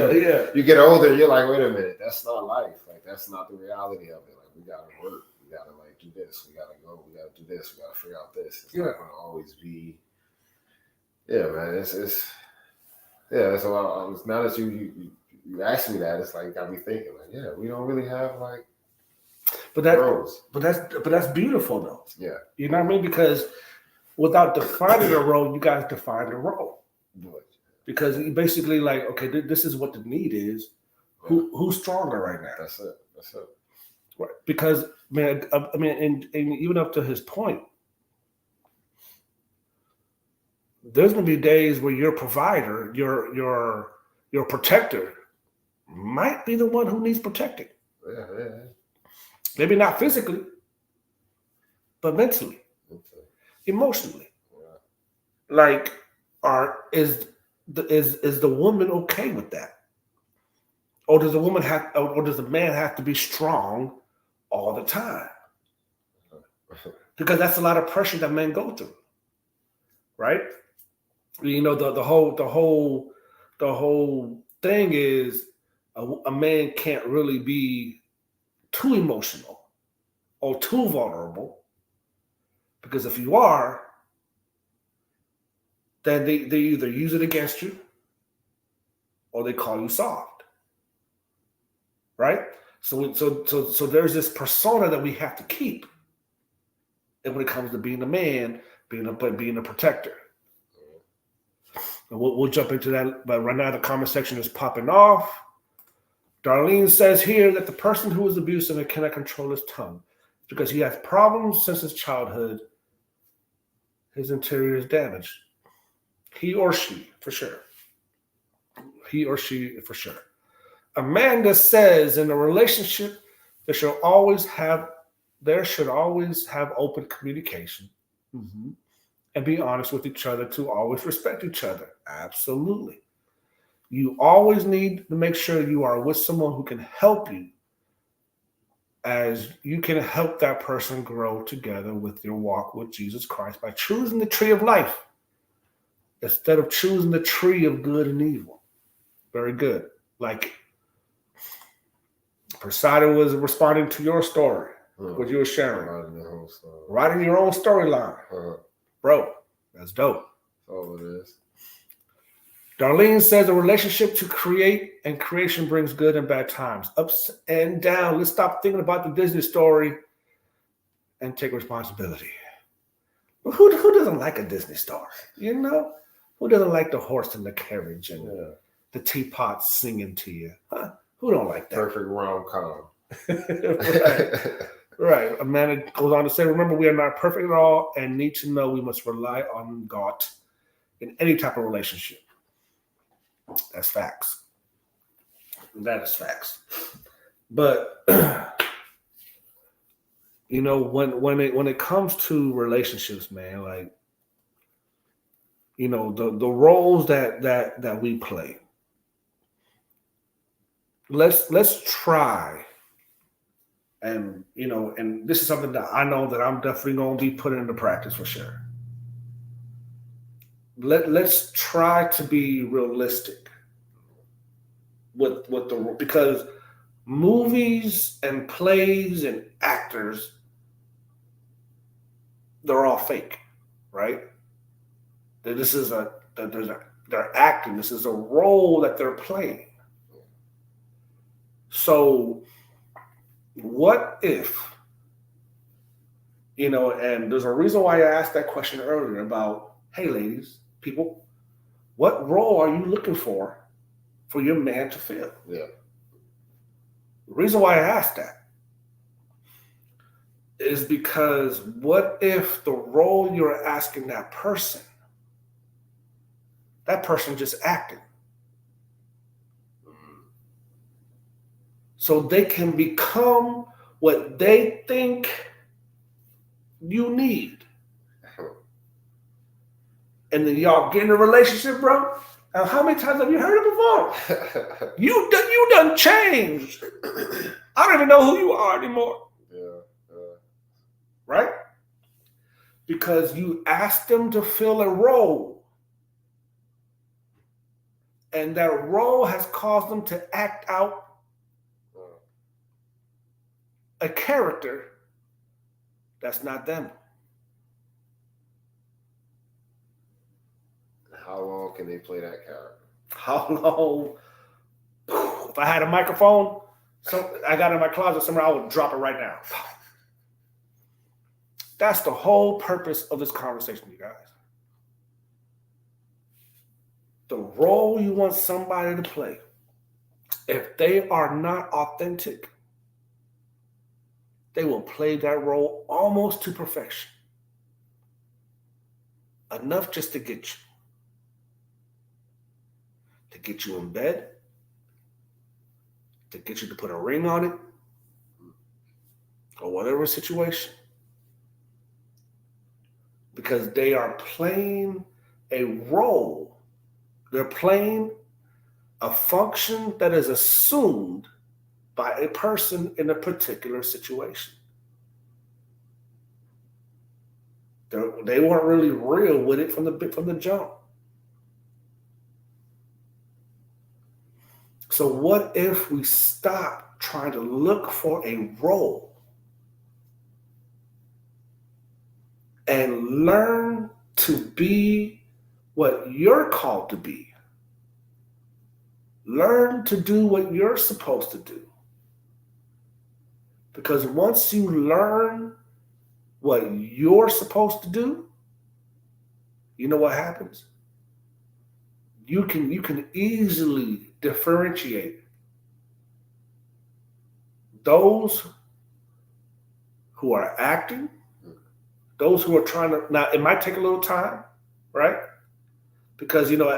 you get older, you're like, wait a minute, that's not life. Like, that's not the reality of it. Like, we got to work. We got to, do this. We got to go. We got to do this. We got to figure out this. It's not going to always be. Yeah, man. It's that's a lot. Now that you asked me that, it's like got me thinking. Like, yeah, we don't really have But that's beautiful though. Yeah, you know what I mean? Because without defining a role, you guys define the role. Because you basically like, okay, this is what the need is. Who's stronger right now? That's it. Right. Because man, I mean, and even up to his point. There's going to be days where your provider, your protector, might be the one who needs protecting. Yeah. Maybe not physically, but mentally, emotionally. Yeah. Like, is the woman okay with that, or does the man have to be strong all the time? Because that's a lot of pressure that men go through, right? The whole thing is a man can't really be too emotional or too vulnerable, because if you are, then they either use it against you or they call you soft, right? So there's this persona that we have to keep, and when it comes to being a man, being a protector. And we'll jump into that, but right now the comment section is popping off. Darlene says here that the person who is abusive and cannot control his tongue because he has problems since his childhood. His interior is damaged. He or she, for sure. Amanda says in a relationship, there should always have open communication. Mm-hmm. And be honest with each other to always respect each other. Absolutely. You always need to make sure you are with someone who can help you as you can help that person grow together with your walk with Jesus Christ by choosing the tree of life instead of choosing the tree of good and evil. Very good. Like Poseidon was responding to your story, what you were sharing. Writing your own storyline. Bro, that's dope. That's all it is. Darlene says a relationship to create and creation brings good and bad times, ups and downs. Let's stop thinking about the Disney story and take responsibility. Who doesn't like a Disney story? You know? Who doesn't like the horse and the carriage and the teapot singing to you? Huh? Who don't like that? Perfect rom-com. Right. Amanda goes on to say, remember, we are not perfect at all and need to know we must rely on God in any type of relationship. That's facts. That is facts. But you know, when it comes to relationships, man, like, you know, the roles that we play. Let's try, and you know, and this is something that I know that I'm definitely going to be putting into practice for sure. Let's try to be realistic with the, because movies and plays and actors, they're all fake, right? This is they're acting. This is a role that they're playing. So what if, you know, and there's a reason why I asked that question earlier about, hey, ladies, people, what role are you looking for your man to fill? Yeah. The reason why I asked that is because what if the role you're asking that person just acting? So they can become what they think you need. And then y'all get in a relationship, bro. And how many times have you heard it before? You done changed. I don't even know who you are anymore. Yeah. Right? Because you asked them to fill a role. And that role has caused them to act out a character that's not them. How long can they play that character? How long? If I had a microphone, I got it in my closet somewhere, I would drop it right now. That's the whole purpose of this conversation, you guys. The role you want somebody to play, if they are not authentic, they will play that role almost to perfection. Enough just to get you. To get you in bed, to get you to put a ring on it, or whatever situation. Because they are playing a role. They're playing a function that is assumed by a person in a particular situation. They weren't really real with it from the jump. So what if we stop trying to look for a role and learn to be what you're called to be? Learn to do what you're supposed to do. Because once you learn what you're supposed to do, you know what happens? You can easily differentiate those who are acting, those who are trying to. Now, it might take a little time, right? Because, you know,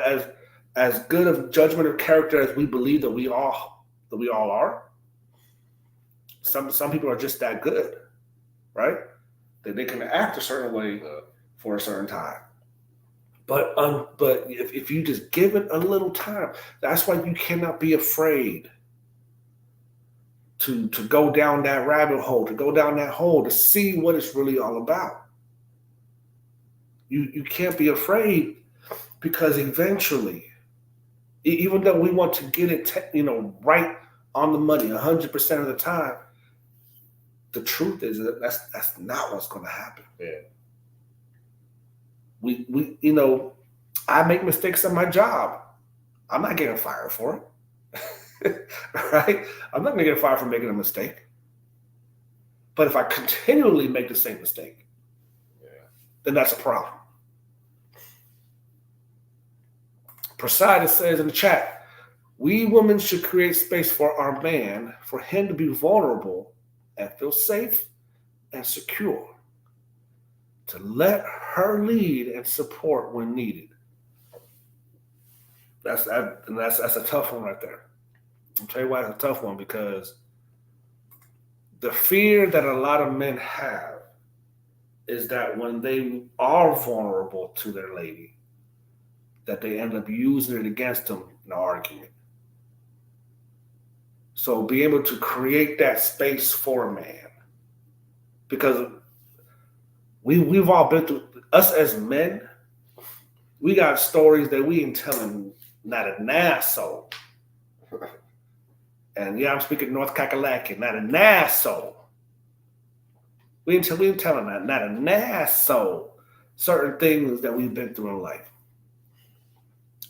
as good of judgment of character as we believe that we all are, some people are just that good, right? That they can act a certain way for a certain time. But if you just give it a little time, that's why you cannot be afraid to go down that rabbit hole, to go down that hole, to see what it's really all about. You can't be afraid, because eventually, even though we want to get it, right on the money 100% of the time, the truth is that that's not what's going to happen. Yeah. We I make mistakes at my job. I'm not getting fired for it, right? I'm not going to get fired for making a mistake. But if I continually make the same mistake, then that's a problem. Poseidon says in the chat, we women should create space for our man, for him to be vulnerable and feel safe and secure, to let her lead and support when needed. That's a tough one right there. I'll tell you why it's a tough one, because the fear that a lot of men have is that when they are vulnerable to their lady, that they end up using it against them in an argument. So be able to create that space for a man, because we've all been through, us as men, we got stories that we ain't telling not an asshole. And yeah, I'm speaking North Kakalaki, not an asshole. We ain't telling that, not an asshole, certain things that we've been through in life.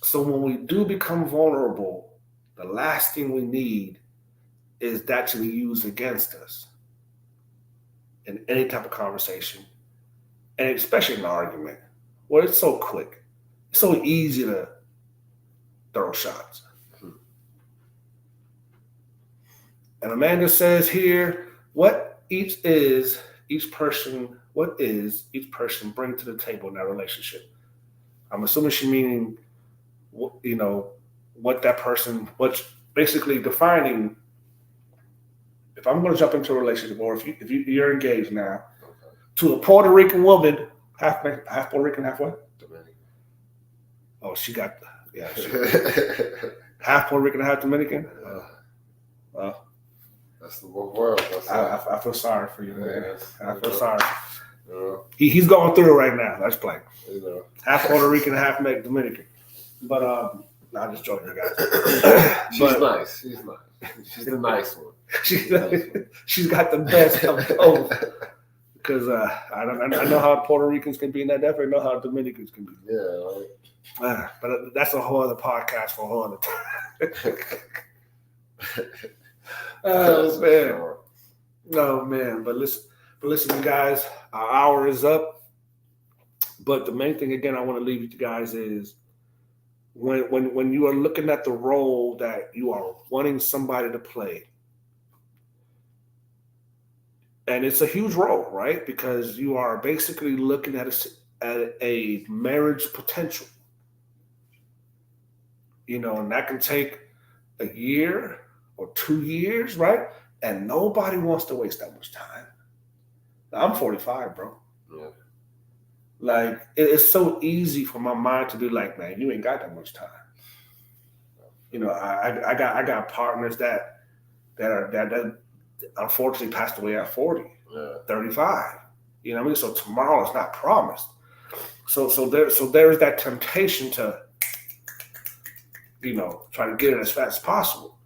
So when we do become vulnerable, the last thing we need is that to be used against us in any type of conversation, and especially in an argument where it's so quick. It's so easy to throw shots. And Amanda says here, what each person bring to the table in that relationship? I'm assuming she meaning, what that person, what's basically defining. If I'm going to jump into a relationship, or if you're engaged now, to a Puerto Rican woman, half Puerto Rican, half what? Dominican. Oh, half Puerto Rican, half Dominican. Well, that's the whole world. I feel sorry for you, man. I feel sorry. He's going through it right now. That's playing. Half Puerto Rican, half Dominican. But I'm just joking, guys. She's nice. She's the nice one. She's got the best of both. Because I know how Puerto Ricans can be, and I definitely know how Dominicans can be. Yeah. But that's a whole other podcast for a whole other time. Oh man! But listen, you guys. Our hour is up. But the main thing, again, I want to leave you guys is when you are looking at the role that you are wanting somebody to play. And it's a huge role, right? Because you are basically looking at a marriage potential. And that can take a year or 2 years, right? And nobody wants to waste that much time. I'm 45, bro. Yeah. Like, it's so easy for my mind to be like, man, you ain't got that much time. I got partners that unfortunately passed away at 40, 35. You know what I mean? So tomorrow is not promised. So there's that temptation to, try to get it as fast as possible.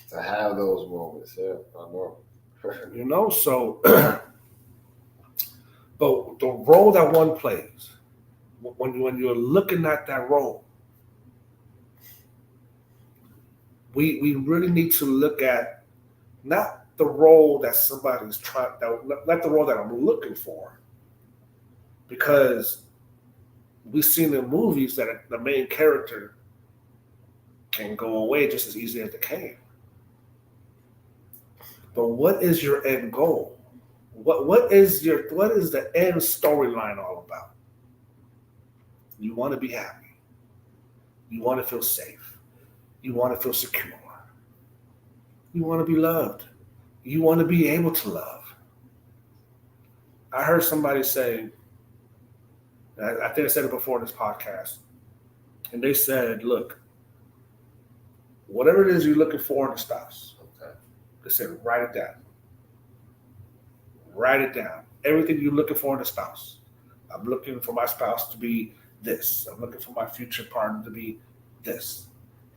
To have those moments, yeah, I know. So, but the role that one plays, when you're looking at that role, we really need to look at not the role that somebody's not the role that I'm looking for, because we've seen in movies that the main character can go away just as easily as they came. But what is your end goal? What is the end storyline all about? You want to be happy. You want to feel safe. You want to feel secure. You want to be loved. You want to be able to love. I heard somebody say, I think I said it before in this podcast, and they said, look, whatever it is you're looking for in a spouse. Okay. They said, write it down. Write it down. Everything you're looking for in a spouse. I'm looking for my spouse to be this. I'm looking for my future partner to be this.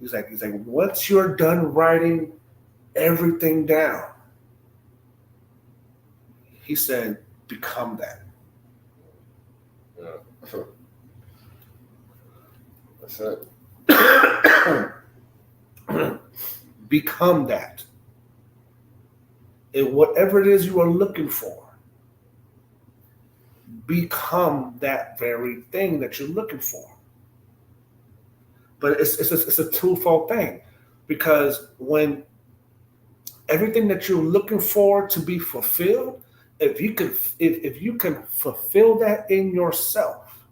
He's like, once you're done writing everything down, he said, become that. Yeah. That's it. Become that. And whatever it is you are looking for, become that very thing that you're looking for. But it's a twofold thing, because when everything that you're looking for to be fulfilled, if you can fulfill that in yourself,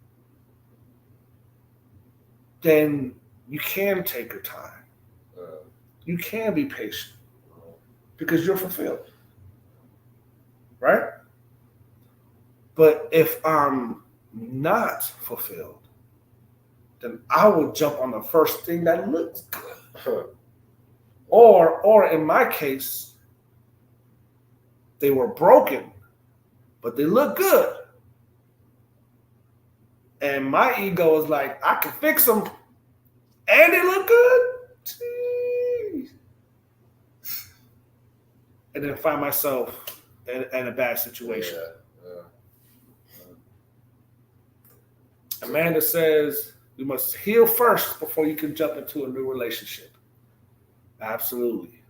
then you can take your time. You can be patient because you're fulfilled, right? But if I'm not fulfilled, then I will jump on the first thing that looks good. Or in my case, they were broken, but they look good. And my ego is like, I can fix them, and they look good. Jeez. And then find myself in a bad situation. Yeah. Amanda says, you must heal first before you can jump into a new relationship. Absolutely.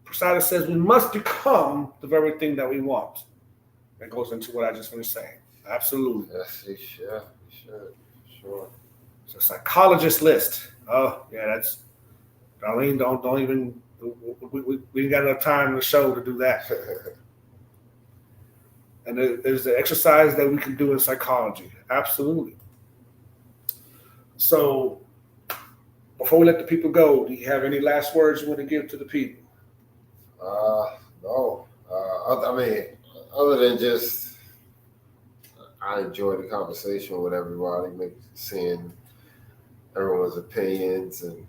Prasada says we must become the very thing that we want. That goes into what I just finished saying. Absolutely. Yes, you should. Sure. It's a psychologist list. Oh, yeah, that's Darlene. Don't even. We ain't got enough time in the show to do that. And there's the exercise that we can do in psychology. Absolutely. So, before we let the people go, do you have any last words you want to give to the people? No. I mean, other than just, I enjoy the conversation with everybody, seeing everyone's opinions and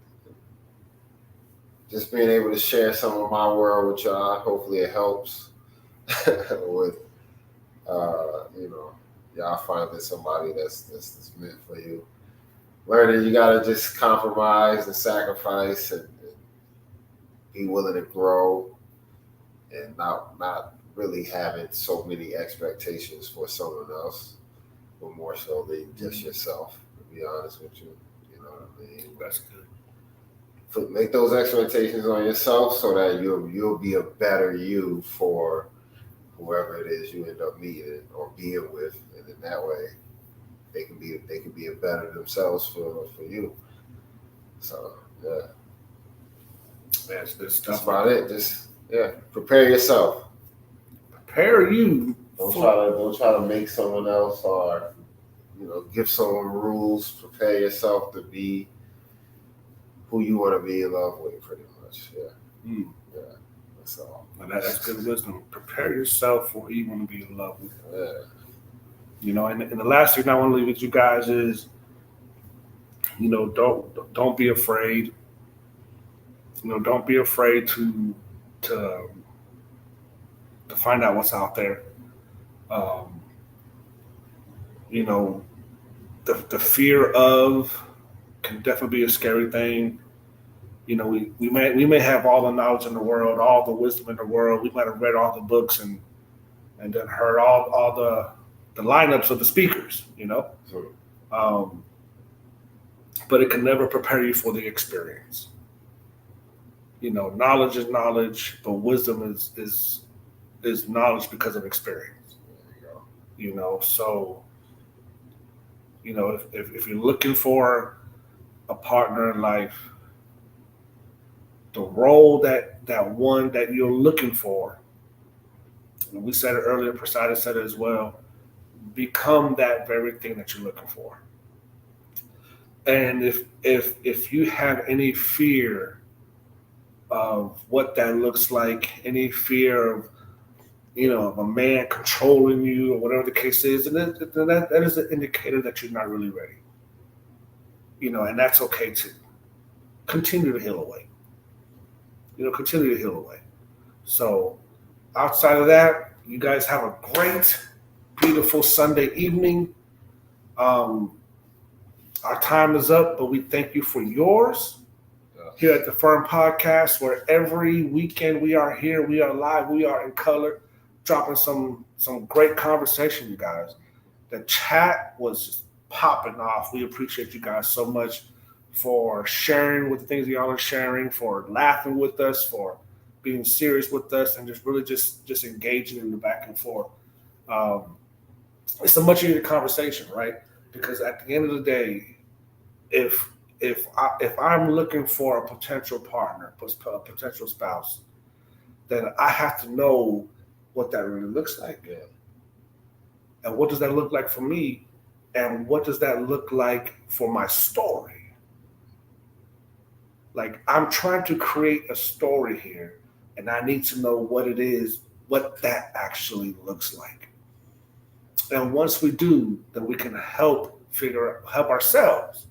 just being able to share some of my world with y'all. Hopefully it helps with, y'all finding somebody that's meant for you. Learning you gotta just compromise and sacrifice and be willing to grow and not really having so many expectations for someone else, but more so than just yourself, to be honest with you. You know what I mean? That's good. Make those expectations on yourself so that you'll be a better you for whoever it is you end up meeting or being with, and in that way they can be a better themselves for you. So yeah. That's good stuff. That's about it. Just prepare yourself. Prepare you. Don't try to make someone else or give someone rules. Prepare yourself to be who you want to be in love with, pretty much. Yeah. Yeah. That's all. Well, that's good wisdom. Prepare yourself for who you want to be in love with. Yeah. And the last thing I want to leave with you guys is, don't be afraid. Don't be afraid to find out what's out there. The fear of can definitely be a scary thing. We may have all the knowledge in the world, all the wisdom in the world. We might have read all the books and then heard all the lineups of the speakers. Sure. But it can never prepare you for the experience. Knowledge is knowledge, but wisdom is knowledge because of experience. There you go. So if you're looking for a partner in life, the role that one that you're looking for, and we said it earlier, Prasada said it as well, become that very thing that you're looking for. And if you have any fear of what that looks like, any fear of of a man controlling you or whatever the case is, and that is an indicator that you're not really ready. And that's okay too. continue to heal away. Continue to heal away. So outside of that, you guys have a great, beautiful Sunday evening. Our time is up, but we thank you for yours here at the F.I.R.M podcast, where every weekend we are here, we are live, we are in color, dropping some great conversation, you guys. The chat was just popping off. We appreciate you guys so much for sharing with the things y'all are sharing, for laughing with us, for being serious with us, and just really just engaging in the back and forth. It's a much needed conversation, right? Because at the end of the day, if I'm looking for a potential partner, a potential spouse, then I have to know what that really looks like. Yeah. And what does that look like for me? And what does that look like for my story? Like, I'm trying to create a story here, and I need to know what it is, what that actually looks like. And once we do, then we can help ourselves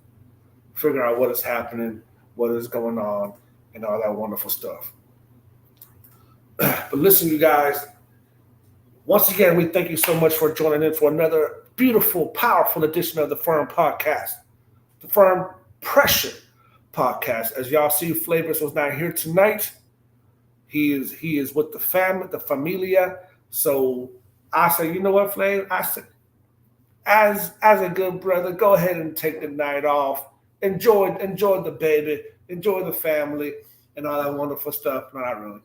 figure out what is happening, what is going on, and all that wonderful stuff. But listen, you guys, once again, we thank you so much for joining in for another beautiful, powerful edition of the F.I.R.M podcast, the F.I.R.M Pressure podcast. As y'all see, FLAVIUS was not here tonight. He is with the familia. So I said, you know what, Flav? I said, as a good brother, go ahead and take the night off. Enjoy the baby, enjoy the family, and all that wonderful stuff. No, not really.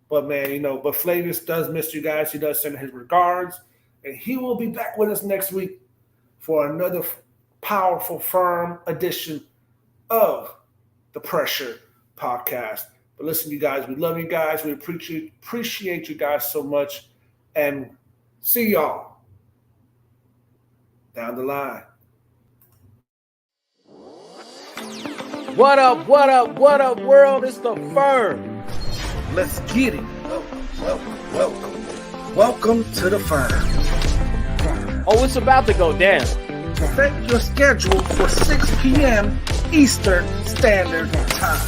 But man, but FLAVIUS does miss you guys. He does send his regards, and he will be back with us next week for another powerful, F.I.R.M edition of the Pressure podcast. But listen, you guys, we love you guys. We appreciate you guys so much, and see y'all down the line. What up, world? It's the F.I.R.M. Let's get it. Welcome to the F.I.R.M. Oh, it's about to go down. Set your schedule for 6 p.m. Eastern Standard Time.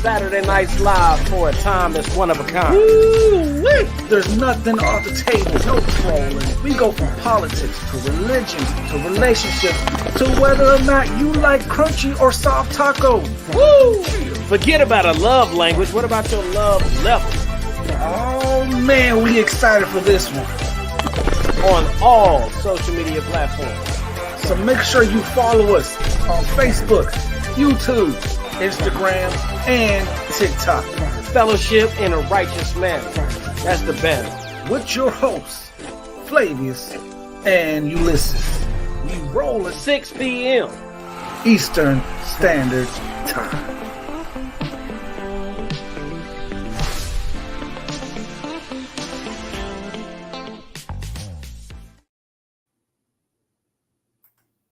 Saturday Nights Live for a time that's one of a kind. Woo-wee. There's nothing off the table, no trolling. We go from politics to religion to relationships to whether or not you like crunchy or soft tacos. Woo! Forget about a love language. What about your love level? Oh man, we excited for this one. On all social media platforms. So make sure you follow us on Facebook, YouTube, Instagram, and TikTok. Fellowship in a righteous manner. That's the banner. With your hosts, FLAVIUS and ULISES. We roll at 6 p.m. Eastern Standard Time.